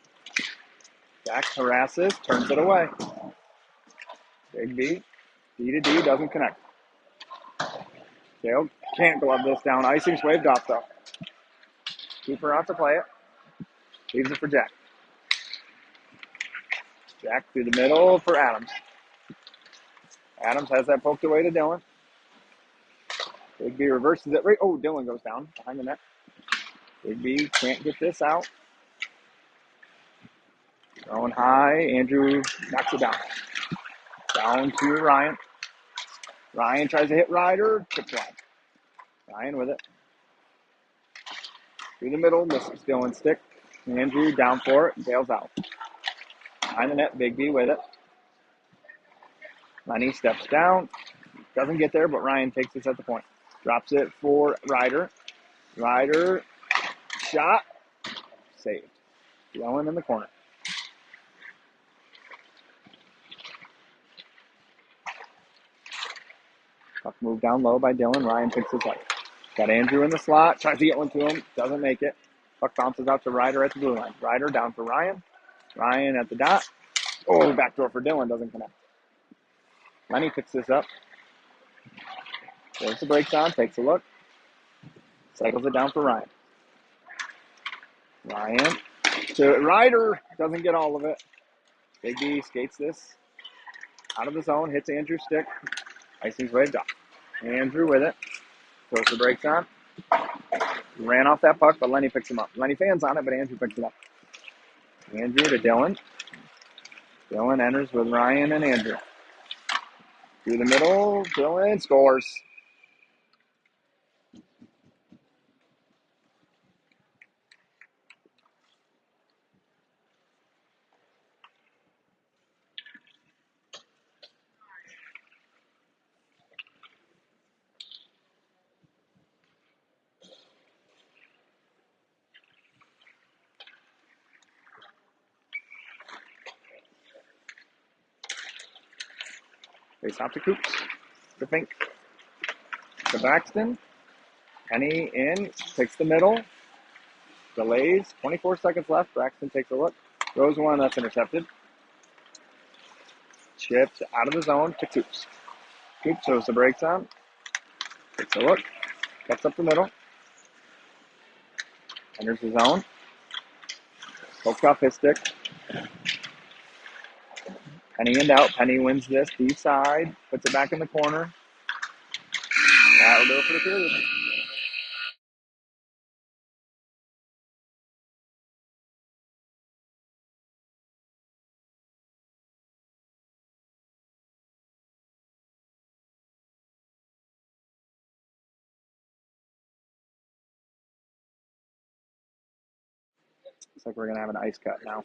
Jack harasses, turns it away. Biggby, D to D, doesn't connect. Kale can't glove this down. Icing's waved off though. Keeper out to play it. Leaves it for Jack. Jack through the middle for Adams. Adams has that poked away to Dylan. Biggby reverses it. Right. Oh, Dylan goes down behind the net. Biggby can't get this out. Going high. Andrew knocks it down. Down to Ryan. Ryan tries to hit Ryder. Chips wide. Ryan with it. Through the middle. Misses Dylan's stick. Andrew down for it. Bails out. Behind the net. Biggby with it. Lenny steps down. Doesn't get there, but Ryan takes this at the point. Drops it for Ryder. Ryder. Shot. Saved. Dylan in the corner. Puck moved down low by Dylan. Ryan picks his up. Got Andrew in the slot. Tries to get one to him. Doesn't make it. Puck bounces out to Ryder at the blue line. Ryder down for Ryan. Ryan at the dot. Oh, backdoor for Dylan. Doesn't connect. Lenny picks this up. Goes the brakes on. Takes a look. Cycles it down for Ryan. Ryan to Ryder. Doesn't get all of it. Biggby skates this out of the zone. Hits Andrew's stick. Icing's waved off. Andrew with it. Throws the brakes on. Ran off that puck, but Lenny picks him up. Lenny fans on it, but Andrew picks it up. Andrew to Dylan. Dylan enters with Ryan and Andrew. Through the middle, Dylan scores. Face off to Coops. To Fink. To Braxton. Penny in. Takes the middle. Delays. 24 seconds left. Braxton takes a look. Throws one. That's intercepted. Chipped out of the zone to Coops. Coops throws the brakes on. Takes a look. Cuts up the middle. Enters the zone. Poked off his stick. Penny and out. Penny wins this. Deep side. Puts it back in the corner. That'll do it for the period. Looks like we're going to have an ice cut now.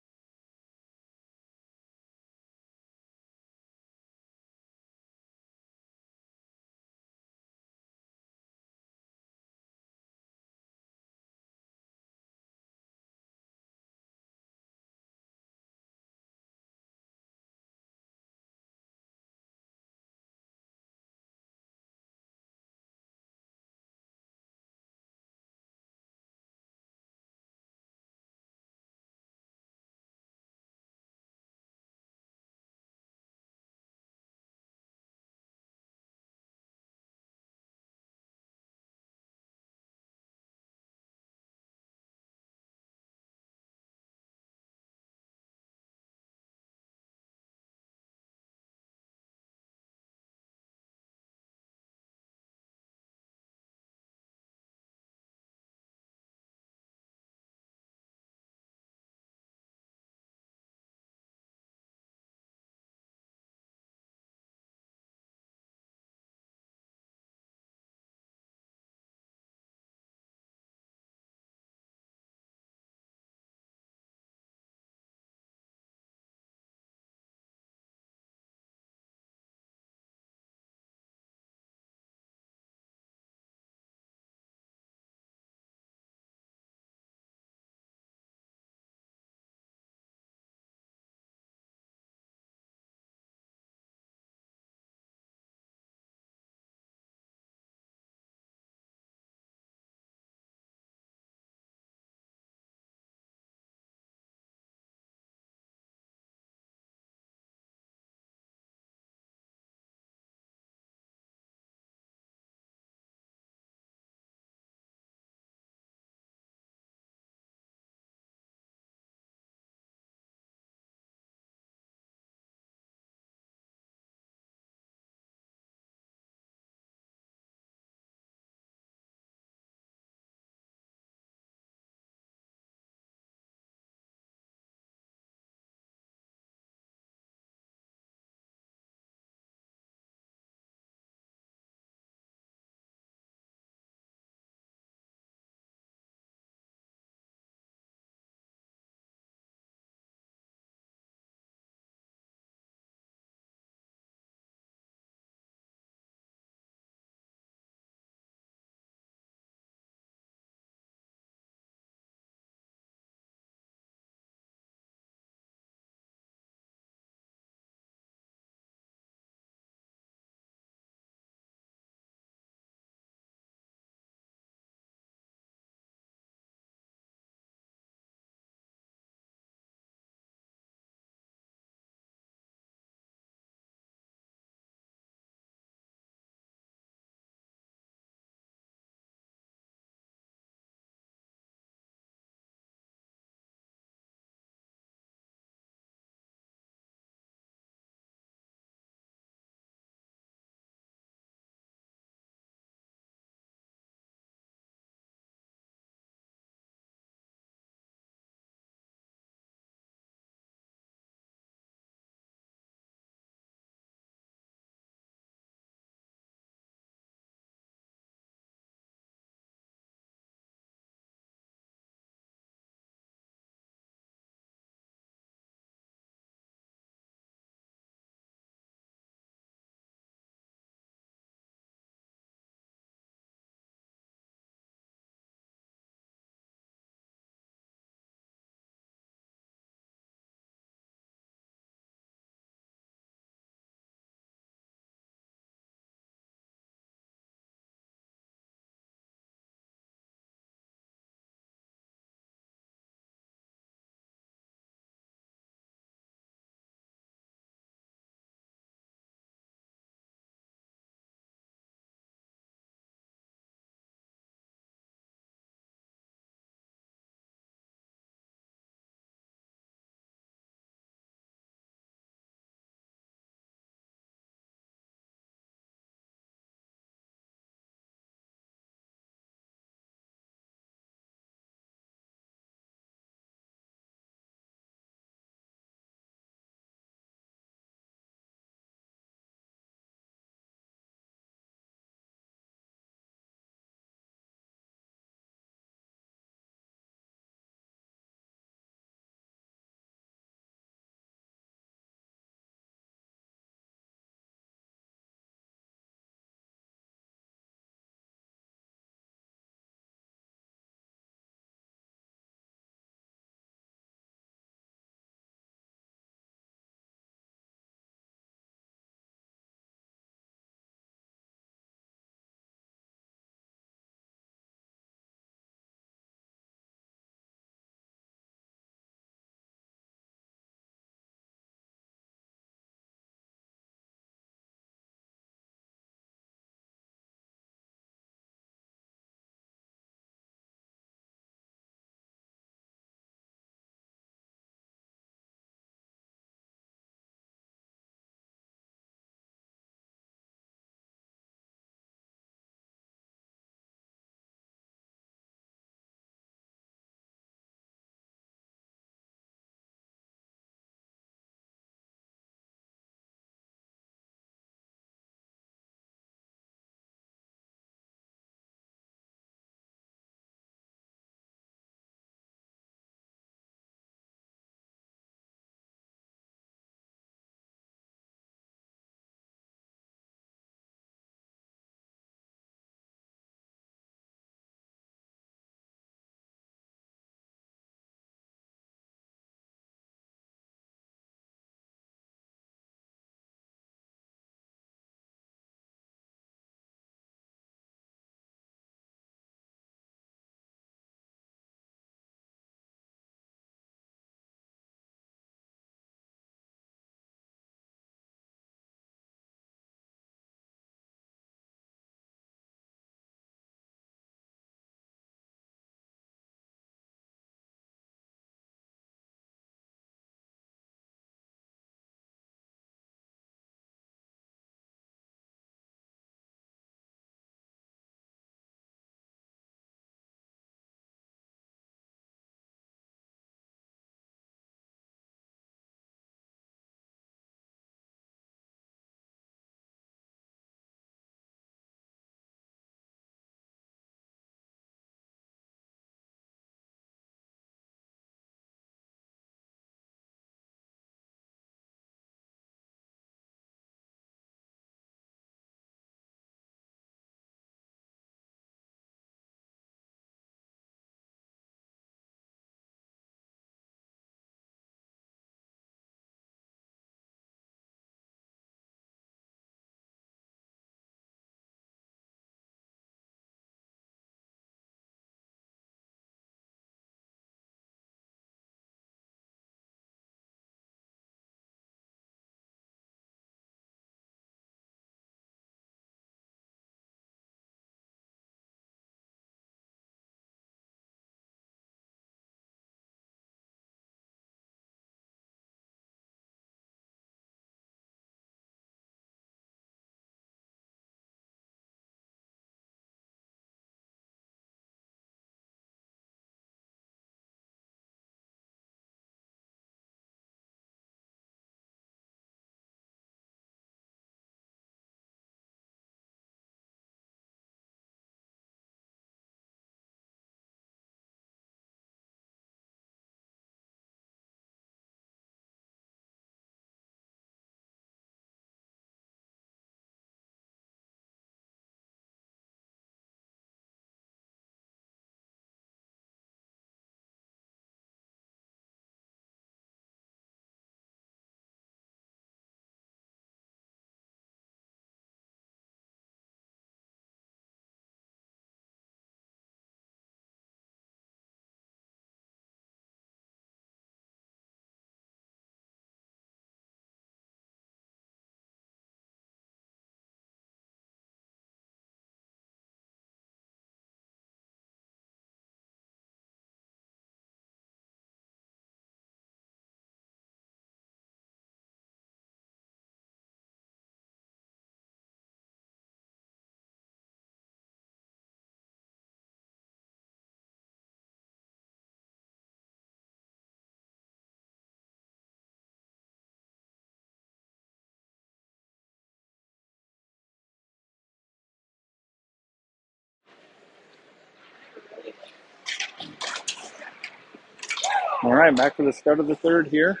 All right, back for the start of the third here.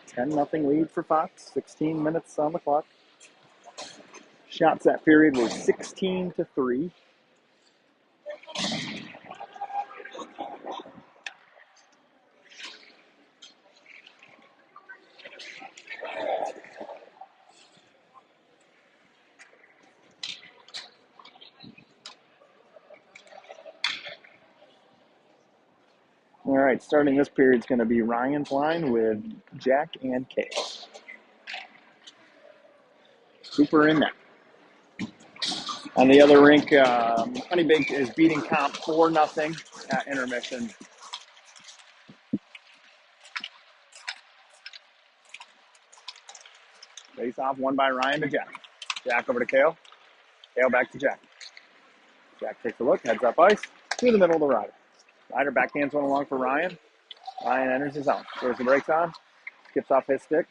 10-0 lead for Fox. 16 minutes on the clock. Shots that period were 16-3. All right, starting this period is going to be Ryan's line with Jack and Kay. Cooper in net. On the other rink, Honeybake is beating Comp 4-0 at intermission. Face off, won by Ryan to Jack. Jack over to Kale. Kale back to Jack. Jack takes a look, heads up ice, through the middle of the rider. Rider backhands one along for Ryan. Ryan enters his zone. Throws the brakes on, skips off his stick.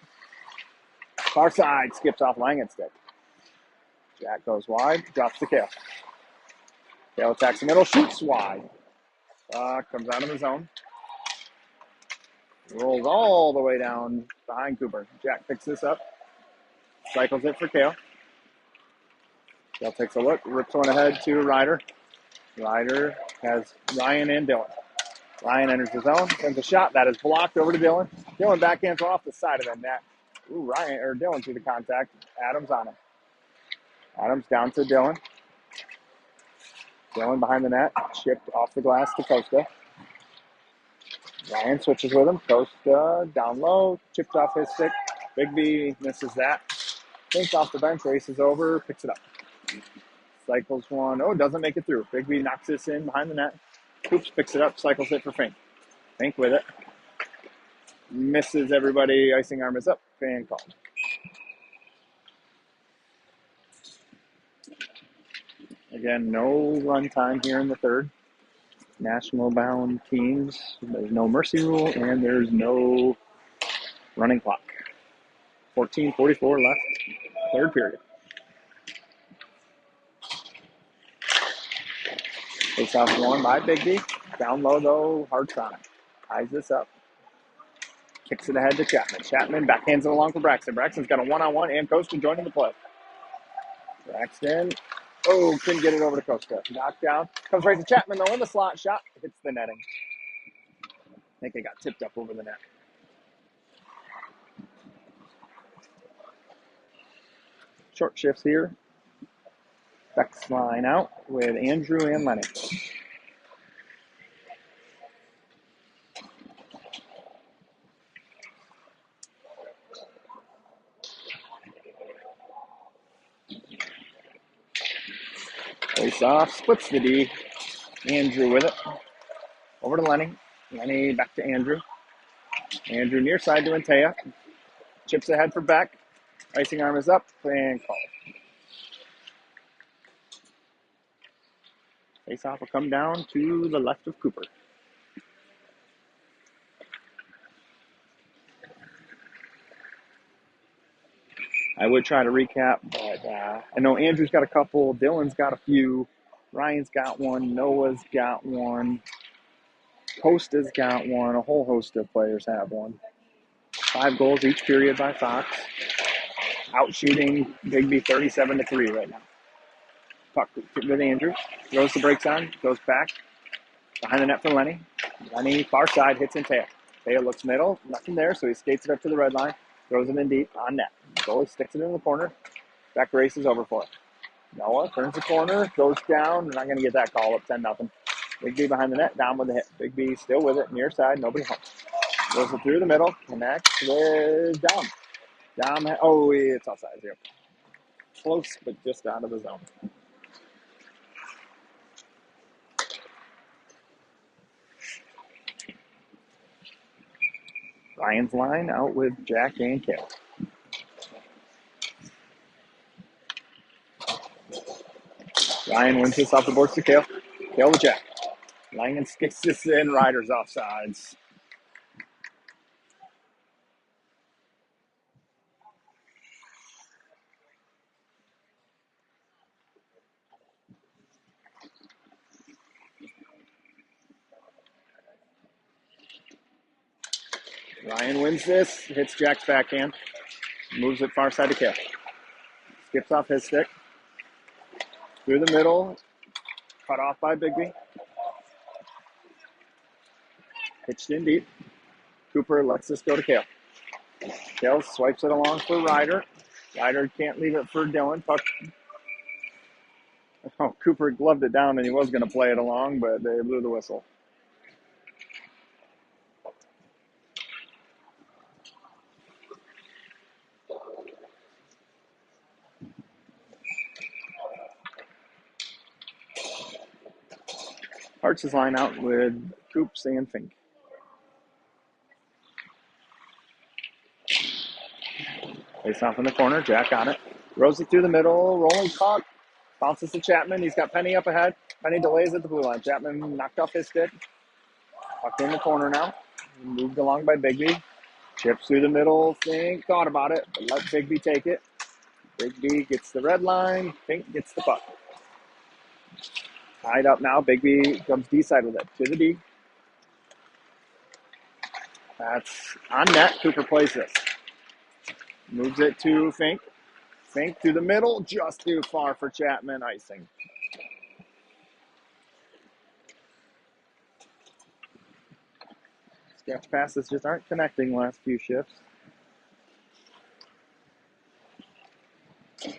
Far side, skips off Langen's stick. Jack goes wide, drops to Kale. Kale attacks the middle, shoots wide. Comes out of the zone. Rolls all the way down behind Cooper. Jack picks this up. Cycles it for Kale. Kale takes a look, rips one ahead to Ryder. Ryder has Ryan and Dylan. Ryan enters the zone, sends a shot that is blocked over to Dylan. Dylan backhands off the side of the net. Ooh, Dylan through the contact. Adams on him. Adams down to Dylan. Dylan behind the net, chipped off the glass to Costa. Ryan switches with him. Costa down low, chipped off his stick. Biggby misses that. Thinks off the bench, races over, picks it up. Cycles one. Oh, doesn't make it through. Biggby knocks this in behind the net. Coops picks it up, cycles it for Fink. Fink with it. Misses everybody. Icing arm is up. Fan called. Again, no run time here in the third. National bound teams. There's no mercy rule and there's no running clock. 14:44 left. Third period. Face off one by Biggby. Down low though, Hart's on it. Ties this up. Kicks it ahead to Chapman. Chapman backhands it along for Braxton. Braxton's got a one-on-one and Costa joining the play. Braxton. Oh, couldn't get it over to Costa. Knocked down. Comes right to Chapman though in the slot. Shot. Hits the netting. I think it got tipped up over the net. Short shifts here. Beck's line out with Andrew and Lenny. Face off, splits the D. Andrew with it. Over to Lenny. Lenny back to Andrew. Andrew near side to Antea. Chips ahead for Beck. Icing arm is up and called. Face off will come down to the left of Cooper. I would try to recap, but I know Andrew's got a couple. Dylan's got a few. Ryan's got one. Noah's got one. Costa's got one. A whole host of players have one. 5 goals each period by Fox. Out shooting Biggby 37-3 right now. Puck with Andrew. Throws the brakes on. Goes back. Behind the net for Lenny. Lenny, far side, hits Antea. Antea looks middle. Nothing there, so he skates it up to the red line. Throws it in deep on net. Goalie sticks it in the corner. Beck races over for it. Noah turns the corner. Goes down. They're not going to get that call up 10-0. Biggby behind the net. Down with the hit. Biggby still with it. Near side. Nobody home. Goes it through the middle. Connects with Dom. Dom. Oh, it's outside here. Close, but just out of the zone. Ryan's line out with Jack and Kale. Ryan wins this off the boards to Kale. Kale to Jack. Langen skips this in. Ryder's offsides. Ryan wins this, hits Jack's backhand, moves it far side to Kale. Skips off his stick. Through the middle, cut off by Biggby. Pitched in deep. Cooper lets this go to Kale. Kale swipes it along for Ryder. Ryder can't leave it for Dylan. Puck. Oh, Cooper gloved it down and he was going to play it along, but they blew the whistle. Hearts his line out with Coops and Fink. Face off in the corner. Jack on it. Throws it through the middle. Rolling puck. Bounces to Chapman. He's got Penny up ahead. Penny delays at the blue line. Chapman knocked off his stick. Puck in the corner now. Moved along by Biggby. Chips through the middle. Fink thought about it, but let Biggby take it. Biggby gets the red line. Fink gets the puck. Tied up now. Biggby comes D-side with it. To the D. That's on net. Cooper plays this. Moves it to Fink. Fink through the middle. Just too far for Chapman. Icing. Sketch passes just aren't connecting last few shifts.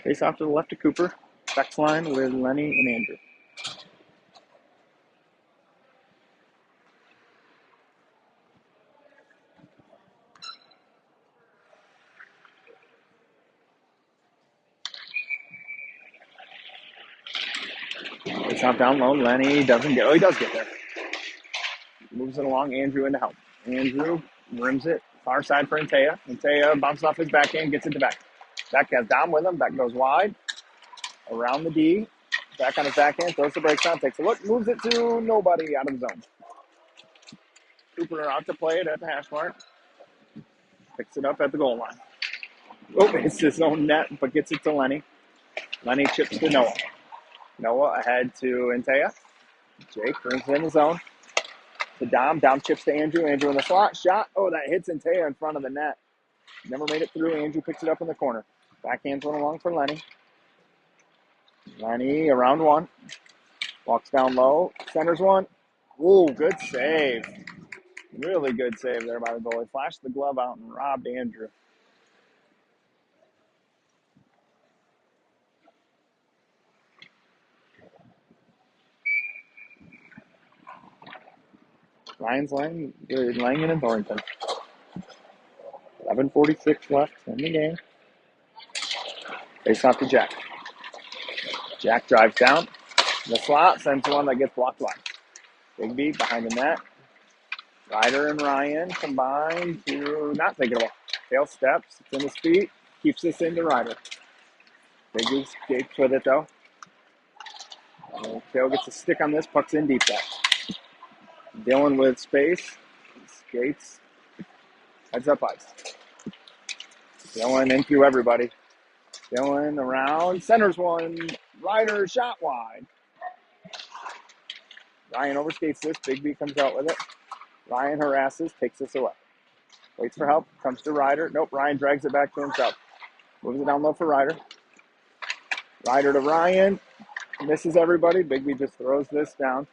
Face off to the left of Cooper. Text line with Lenny and Andrew. Face off down low. Lenny doesn't get. Oh, he does get there. Moves it along. Andrew in to help. Andrew rims it. Far side for Antea. Antea bounces off his backhand. Gets it to back. Back has Dom with him. Back goes wide. Around the D. Back on his backhand. Throws the brakes on. Takes a look. Moves it to nobody out of the zone. Cooper out to play it at the hash mark. Picks it up at the goal line. Oh, it's his own net, but gets it to Lenny. Lenny chips to Noah. Noah ahead to Antea. Jake brings it in the zone. To Dom. Dom chips to Andrew. Andrew in the slot. Shot. Oh, that hits Antea in front of the net. Never made it through. Andrew picks it up in the corner. Backhands one along for Lenny. Lenny around one. Walks down low. Centers one. Ooh, good save. Really good save there by the goalie. Flashed the glove out and robbed Andrew. Lions Langen and Thornton. 11:46 left in the game. Face off to Jack. Jack drives down. The slot sends one that gets blocked wide. Biggby behind the net. Ryder and Ryan combine to not take it away. Tail steps. It's in his feet. Keeps this into Ryder. Biggby skates with it though. Tail gets a stick on this. Puck's in deep back. Dylan with space. Skates. Heads up ice. Dylan in through everybody. Dylan around. Centers one. Ryder shot wide. Ryan overskates this. Biggby comes out with it. Ryan harasses. Takes this away. Waits for help. Comes to Ryder. Nope. Ryan drags it back to himself. Moves it down low for Ryder. Ryder to Ryan. Misses everybody. Biggby just throws this down.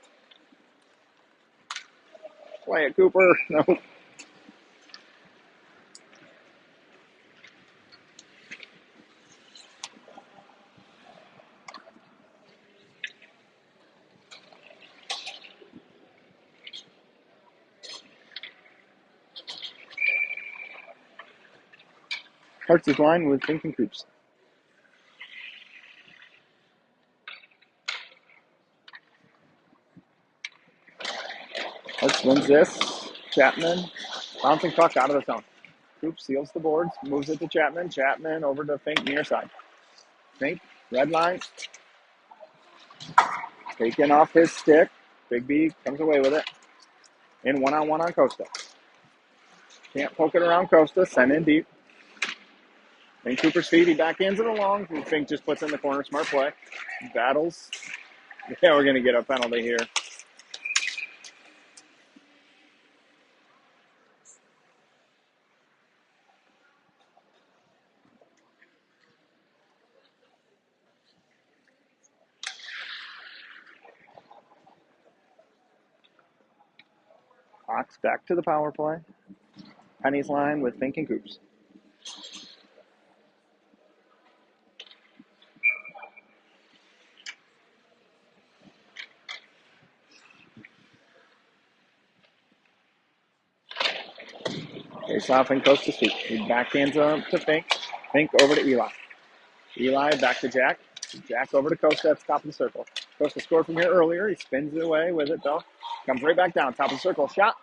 Play it, Cooper. Nope. Hearts is line with Fink and Coops. Hearts wins this. Chapman. Bouncing puck out of the zone. Coops seals the boards. Moves it to Chapman. Chapman over to Fink near side. Fink. Red line. Taking off his stick. Biggby comes away with it. In one-on-one on Costa. Can't poke it around Costa. Send in deep. In Cooper's feet. He backhands it along. Fink just puts in the corner. Smart play. Battles. Yeah, we're going to get a penalty here. Hawks back to the power play. Penny's line with Fink and Coops. Face off and coast to feet. He backhands up to Fink. Fink over to Eli. Eli back to Jack. Jack over to Costa at the top of the circle. Costa scored from here earlier. He spins it away with it, though. Comes right back down. Top of the circle. Shot.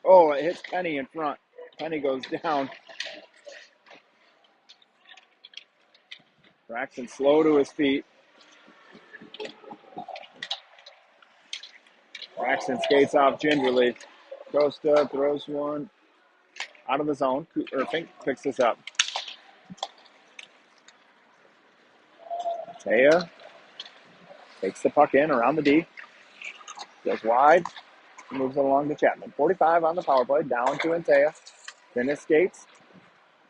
Oh, it hits Penny in front. Penny goes down. Braxton slow to his feet. Braxton skates off gingerly. Costa throws one out of the zone. Fink picks this up. Taya takes the puck in around the D. Goes wide. Moves it along to Chapman. 45 on the power play. Down to Antea. Dennis skates.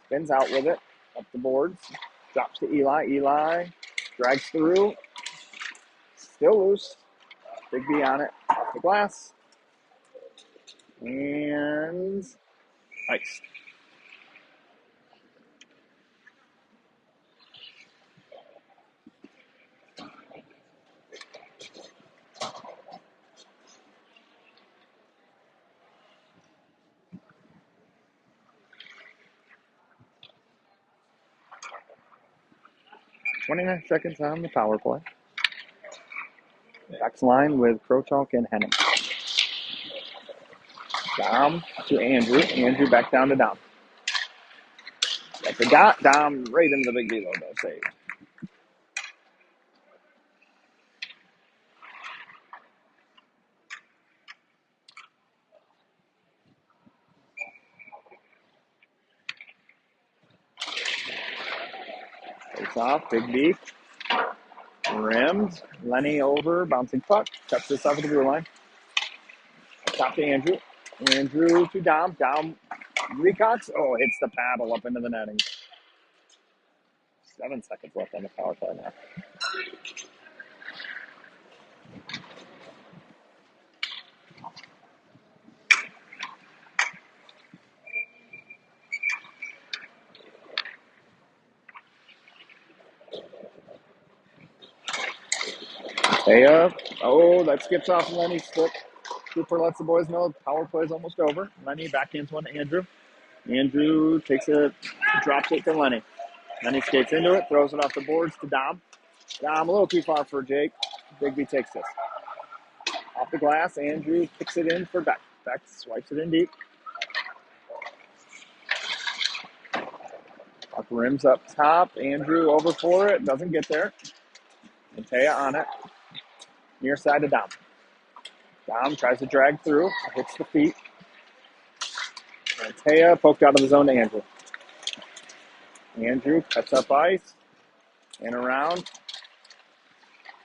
Spins out with it. Up the boards. Drops to Eli. Eli drags through. Still loose. Biggby on it. Off the glass. And ice. .29 seconds on the power play. Back's line with Krochalk and Henning. Dom to Andrew. Andrew back down to Dom. That's a dot. Dom right into the Biggby logo. Save. Face off. Biggby. Rimmed. Lenny over. Bouncing puck. Cuts this off at the blue line. Top to Andrew. Andrew to Dom. Dom recocks. Oh, hits the paddle up into the netting. 7 seconds left on the power play now. Oh, that skips off Lenny's foot. Cooper lets the boys know the power play is almost over. Lenny backhands one to Andrew. Andrew takes it, drops it to Lenny. Lenny skates into it, throws it off the boards to Dom. Dom a little too far for Jake. Biggby takes this. Off the glass, Andrew kicks it in for Beck. Beck swipes it in deep. Puck rims up top. Andrew over for it, doesn't get there. And Taya on it. Near side to Dom. Dom tries to drag through, hits the feet. And Taya poked out of the zone to Andrew. Andrew cuts up ice and around.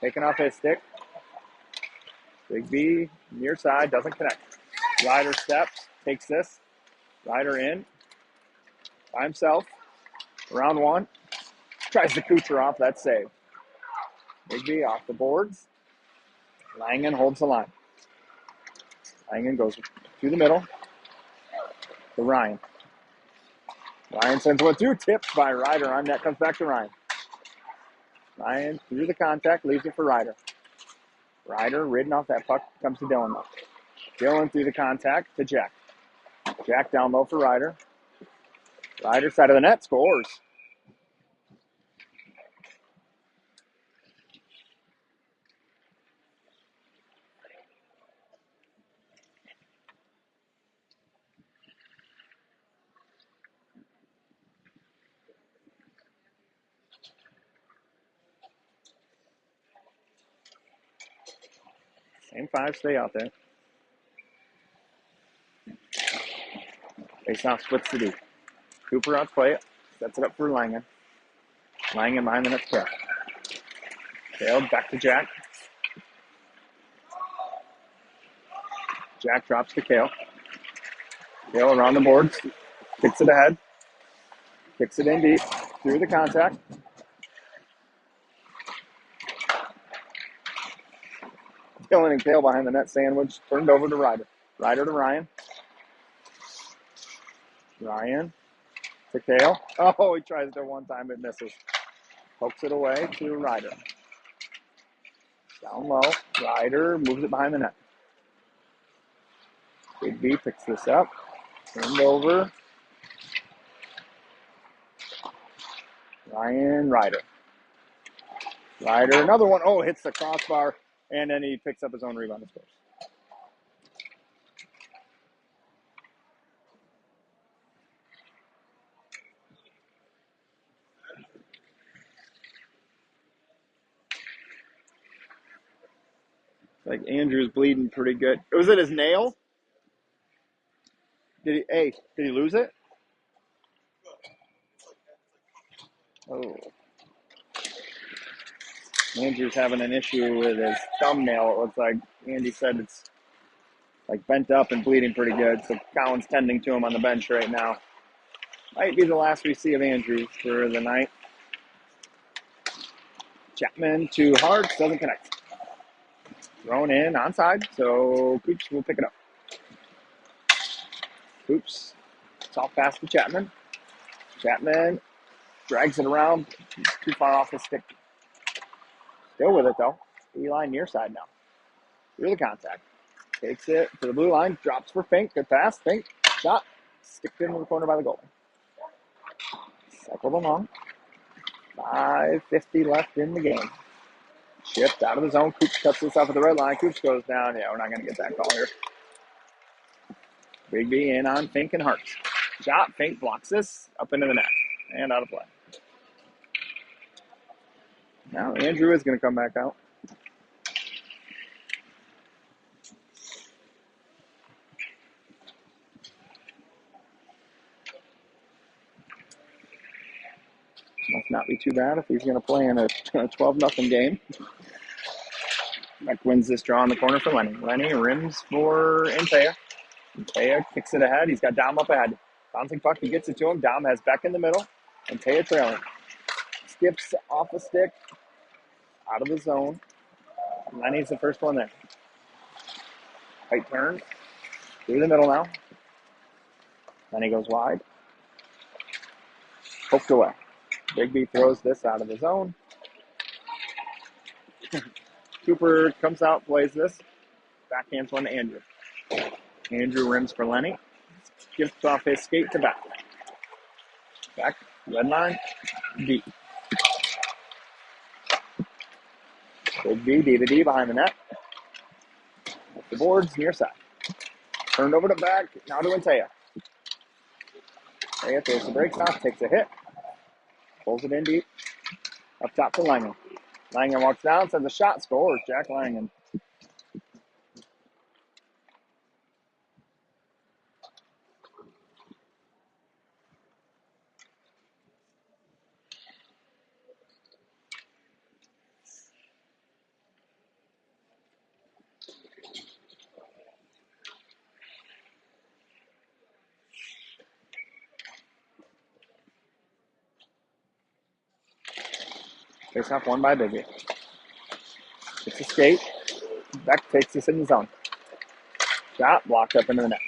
Taking off his stick. Biggby near side, doesn't connect. Ryder steps, takes this. Ryder in by himself. Round one. Tries to Kucher off, that's saved. Biggby off the boards. Langen holds the line. Langen goes through the middle to Ryan. Ryan sends one through, tipped by Ryder on net, comes back to Ryan. Ryan through the contact, leaves it for Ryder. Ryder ridden off that puck, comes to Dylan though. Dylan through the contact to Jack. Jack down low for Ryder. Ryder side of the net, scores. Same five stay out there. Face-off splits the D. Cooper out to play it. Sets it up for Langen. Langen behind the net to Kale back to Jack. Jack drops to Kale. Kale around the boards. Kicks it ahead. Kicks it in deep. Through the contact. Dylan and Kale behind the net sandwich. Turned over to Ryder. Ryder to Ryan. Ryan to Kale. Oh, he tries it one time, it misses. Pokes it away to Ryder. Down low. Ryder moves it behind the net. Biggby picks this up. Turned over. Ryan Ryder. Ryder, another one. Oh, hits the crossbar, and then he picks up his own rebound and scores. Like Andrew's bleeding pretty good. Was it his nail? Did he lose it? Oh. Andrew's having an issue with his thumbnail. It looks like Andy said it's like bent up and bleeding pretty good. So Cowan's tending to him on the bench right now. Might be the last we see of Andrew for the night. Chapman to Hartz, doesn't connect. Thrown in onside, so Coops will pick it up. Coops, soft pass to Chapman. Chapman drags it around, too far off the stick. Still with it though. Blue line near side now. Through the contact. Takes it to the blue line, drops for Fink. Good pass, Fink, shot. Sticked into the corner by the goal. Cycled along. 5:50 left in the game. Shift out of the zone. Coops cuts this off at the red line. Coops goes down. Yeah, we're not going to get that call here. Biggby in on Fink and Hartz. Shot. Fink blocks this. Up into the net. And out of play. Now Andrew is going to come back out. Must not be too bad if he's going to play in a 12-0 game. Beck wins this draw in the corner for Lenny. Lenny rims for Antea. Antea kicks it ahead. He's got Dom up ahead. Bouncing puck, he gets it to him. Dom has Beck in the middle. Antea trailing. Skips off the stick. Out of the zone. Lenny's the first one there. Tight turn. Through the middle now. Lenny goes wide. Poked away. Biggby throws this out of the zone. Cooper comes out, plays this. Backhands one to Andrew. Andrew rims for Lenny. Gives off his skate to Beck. Beck, red line, deep. Biggby, D to D behind the net. Up the boards, near side. Turned over to Beck, now to Antea. Antea throws the brakes off, takes a hit. Pulls it in deep. Up top to Langen. Langen walks down, sends a shot, scores. Jack Langen. Face off one by Biggby. It's a skate. Beck takes this in the zone. Shot blocked up into the net.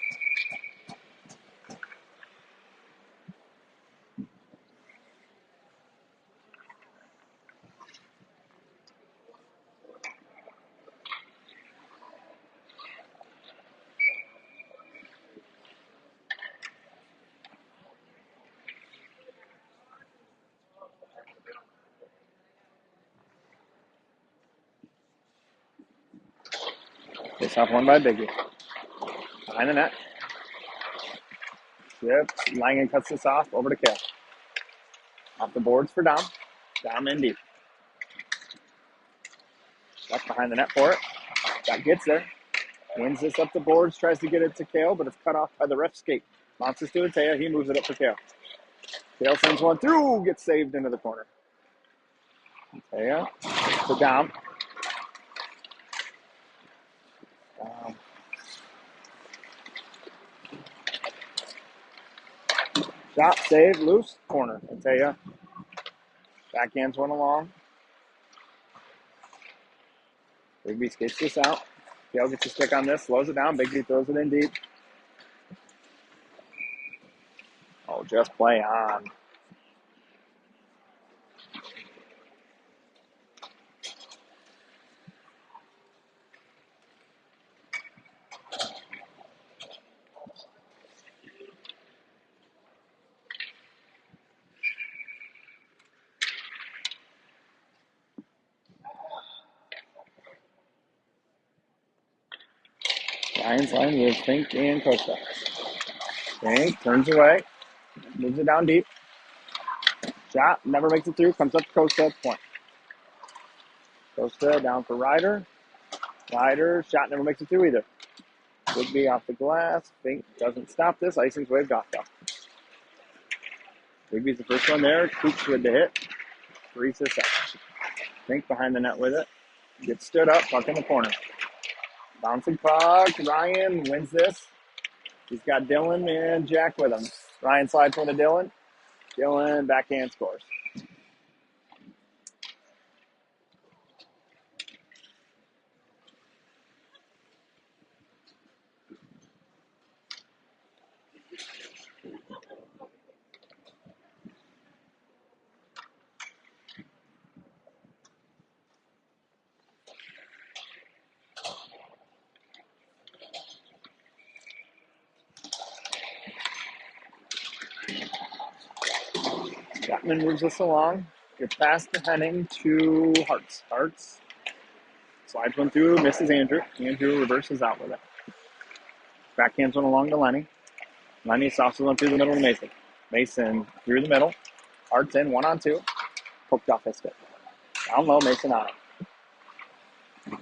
Face off one by Biggby. Behind the net. Yep. Langen cuts this off. Over to Kale. Off the boards for Dom. Dom in deep. Left behind the net for it. That gets there. Wins this up the boards. Tries to get it to Kale, but it's cut off by the ref skate. Bounces to Antea. He moves it up for Kale. Kale sends one through. Gets saved into the corner. Antea to Dom. Shot, save, loose, corner. Antea. Backhands one along. Biggby skates this out. Kale gets a stick on this, slows it down. Biggby throws it in deep. Oh, just play on. Ryan's line with Fink and Costa. Fink turns away, moves it down deep. Shot, never makes it through, comes up to Costa, point. Costa down for Ryder. Ryder, shot never makes it through either. Biggby off the glass. Fink doesn't stop this. Icing's wave got though. Biggby's the first one there. Coops with the hit. Reese this up. Fink behind the net with it. Gets stood up, puck in the corner. Bouncing puck. Ryan wins this. He's got Dylan and Jack with him. Ryan slides one to Dylan. Dylan backhand scores. Chapman moves us along. Gets past the Henning to Hartz. Hartz slides one through, misses Andrew. Andrew reverses out with it. Backhands one along to Lenny. Lenny sauces one through the middle to Mason. Mason through the middle. Hartz in, 1-on-2. Poked off his stick. Down low, Mason on it.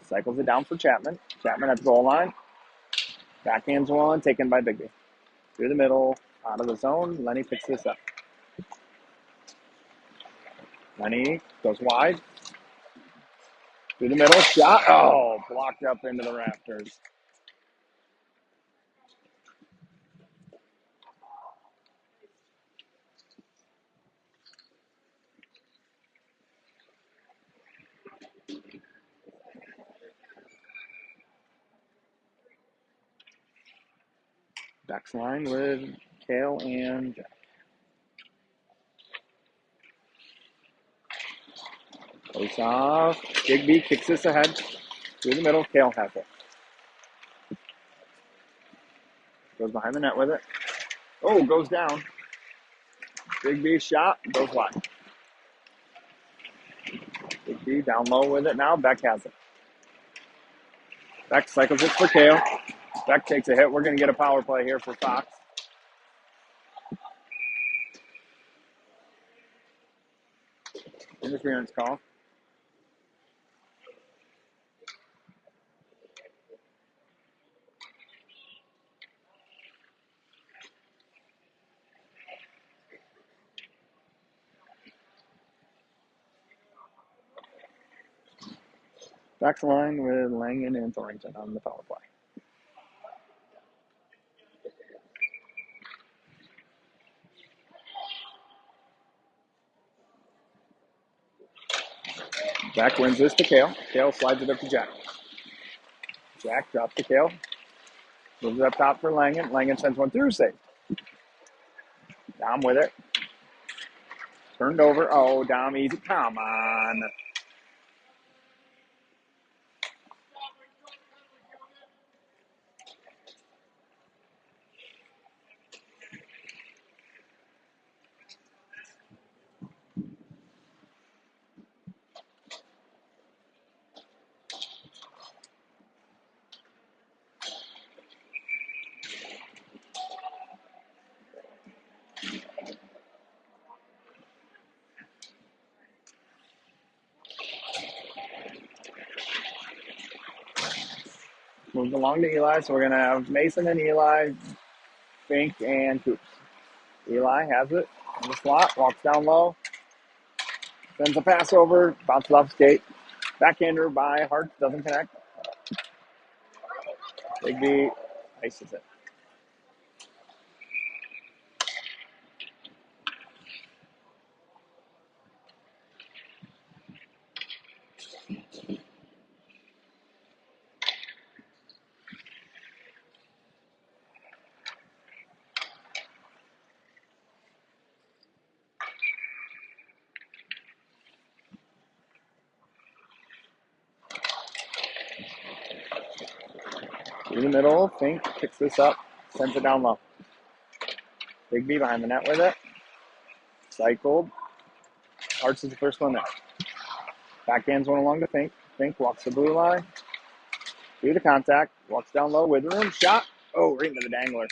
Cycles it down for Chapman. Chapman at the goal line. Backhands one, taken by Biggby. Through the middle, out of the zone. Lenny picks this up. Lenny goes wide. Through the middle, shot. Oh, blocked up into the rafters. Ducks line with Kale and Jack. Face off. Biggby kicks this ahead. Through the middle, Kale has it. Goes behind the net with it. Oh, goes down. Biggby shot, goes wide. Biggby down low with it now. Beck has it. Beck cycles it for Kale. Beck takes a hit. We're going to get a power play here for Fox. Interference call. Beck's line with Langen and Thornton on the power play. Beck wins this to Kale. Kale slides it up to Jack. Jack drops to Kale. Moves it up top for Langen. Langen sends one through, safe. Dom with it. Turned over. Oh, Dom easy. Come on. Moves along to Eli, so we're going to have Mason and Eli, Fink, and Coops. Eli has it in the slot, walks down low, sends a pass over, bounces off skate. Backhander by Hart, doesn't connect. Biggby ices it. Through the middle, Fink picks this up, sends it down low. Biggby behind the net with it. Cycled. Hearts is the first one there. Backhands one along to Fink. Fink walks the blue line. Through the contact. Walks down low with room. Shot. Oh, right into the dangler.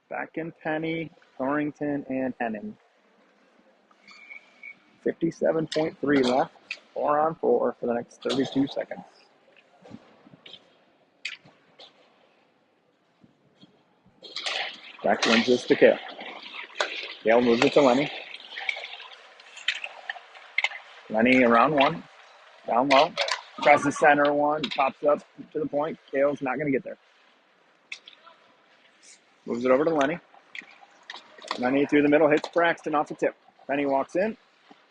Back in Penny, Thorrington, and Henning. 57.3 left. 4-on-4 for the next 32 seconds. Back wins this to Kale. Kale moves it to Lenny. Lenny around one. Down low. Tries the center one. Pops up to the point. Kale's not going to get there. Moves it over to Lenny. Lenny through the middle. Hits Braxton off the tip. Penny walks in.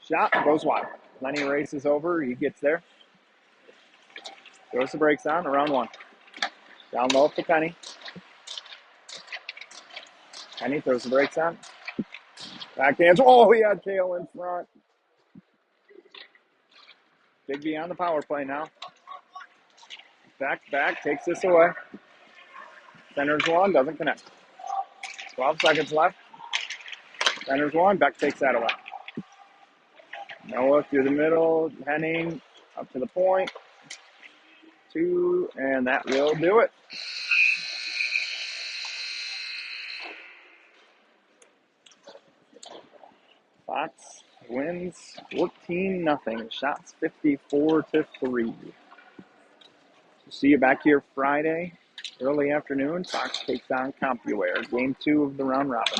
Shot. Goes wide. Lenny races over. He gets there. Throws the brakes on. Around one. Down low for Penny. Penny throws the brakes on. Backhands. Oh, he had Kale in front. Biggby on the power play now. Back, takes this away. Centers one, doesn't connect. 12 seconds left. Centers one, Beck takes that away. Noah through the middle, Henning up to the point. 2, and that will do it. Fox wins 14-0. Shots 54-3. See you back here Friday, early afternoon. Fox takes on CompuWare. Game 2 of the round robin.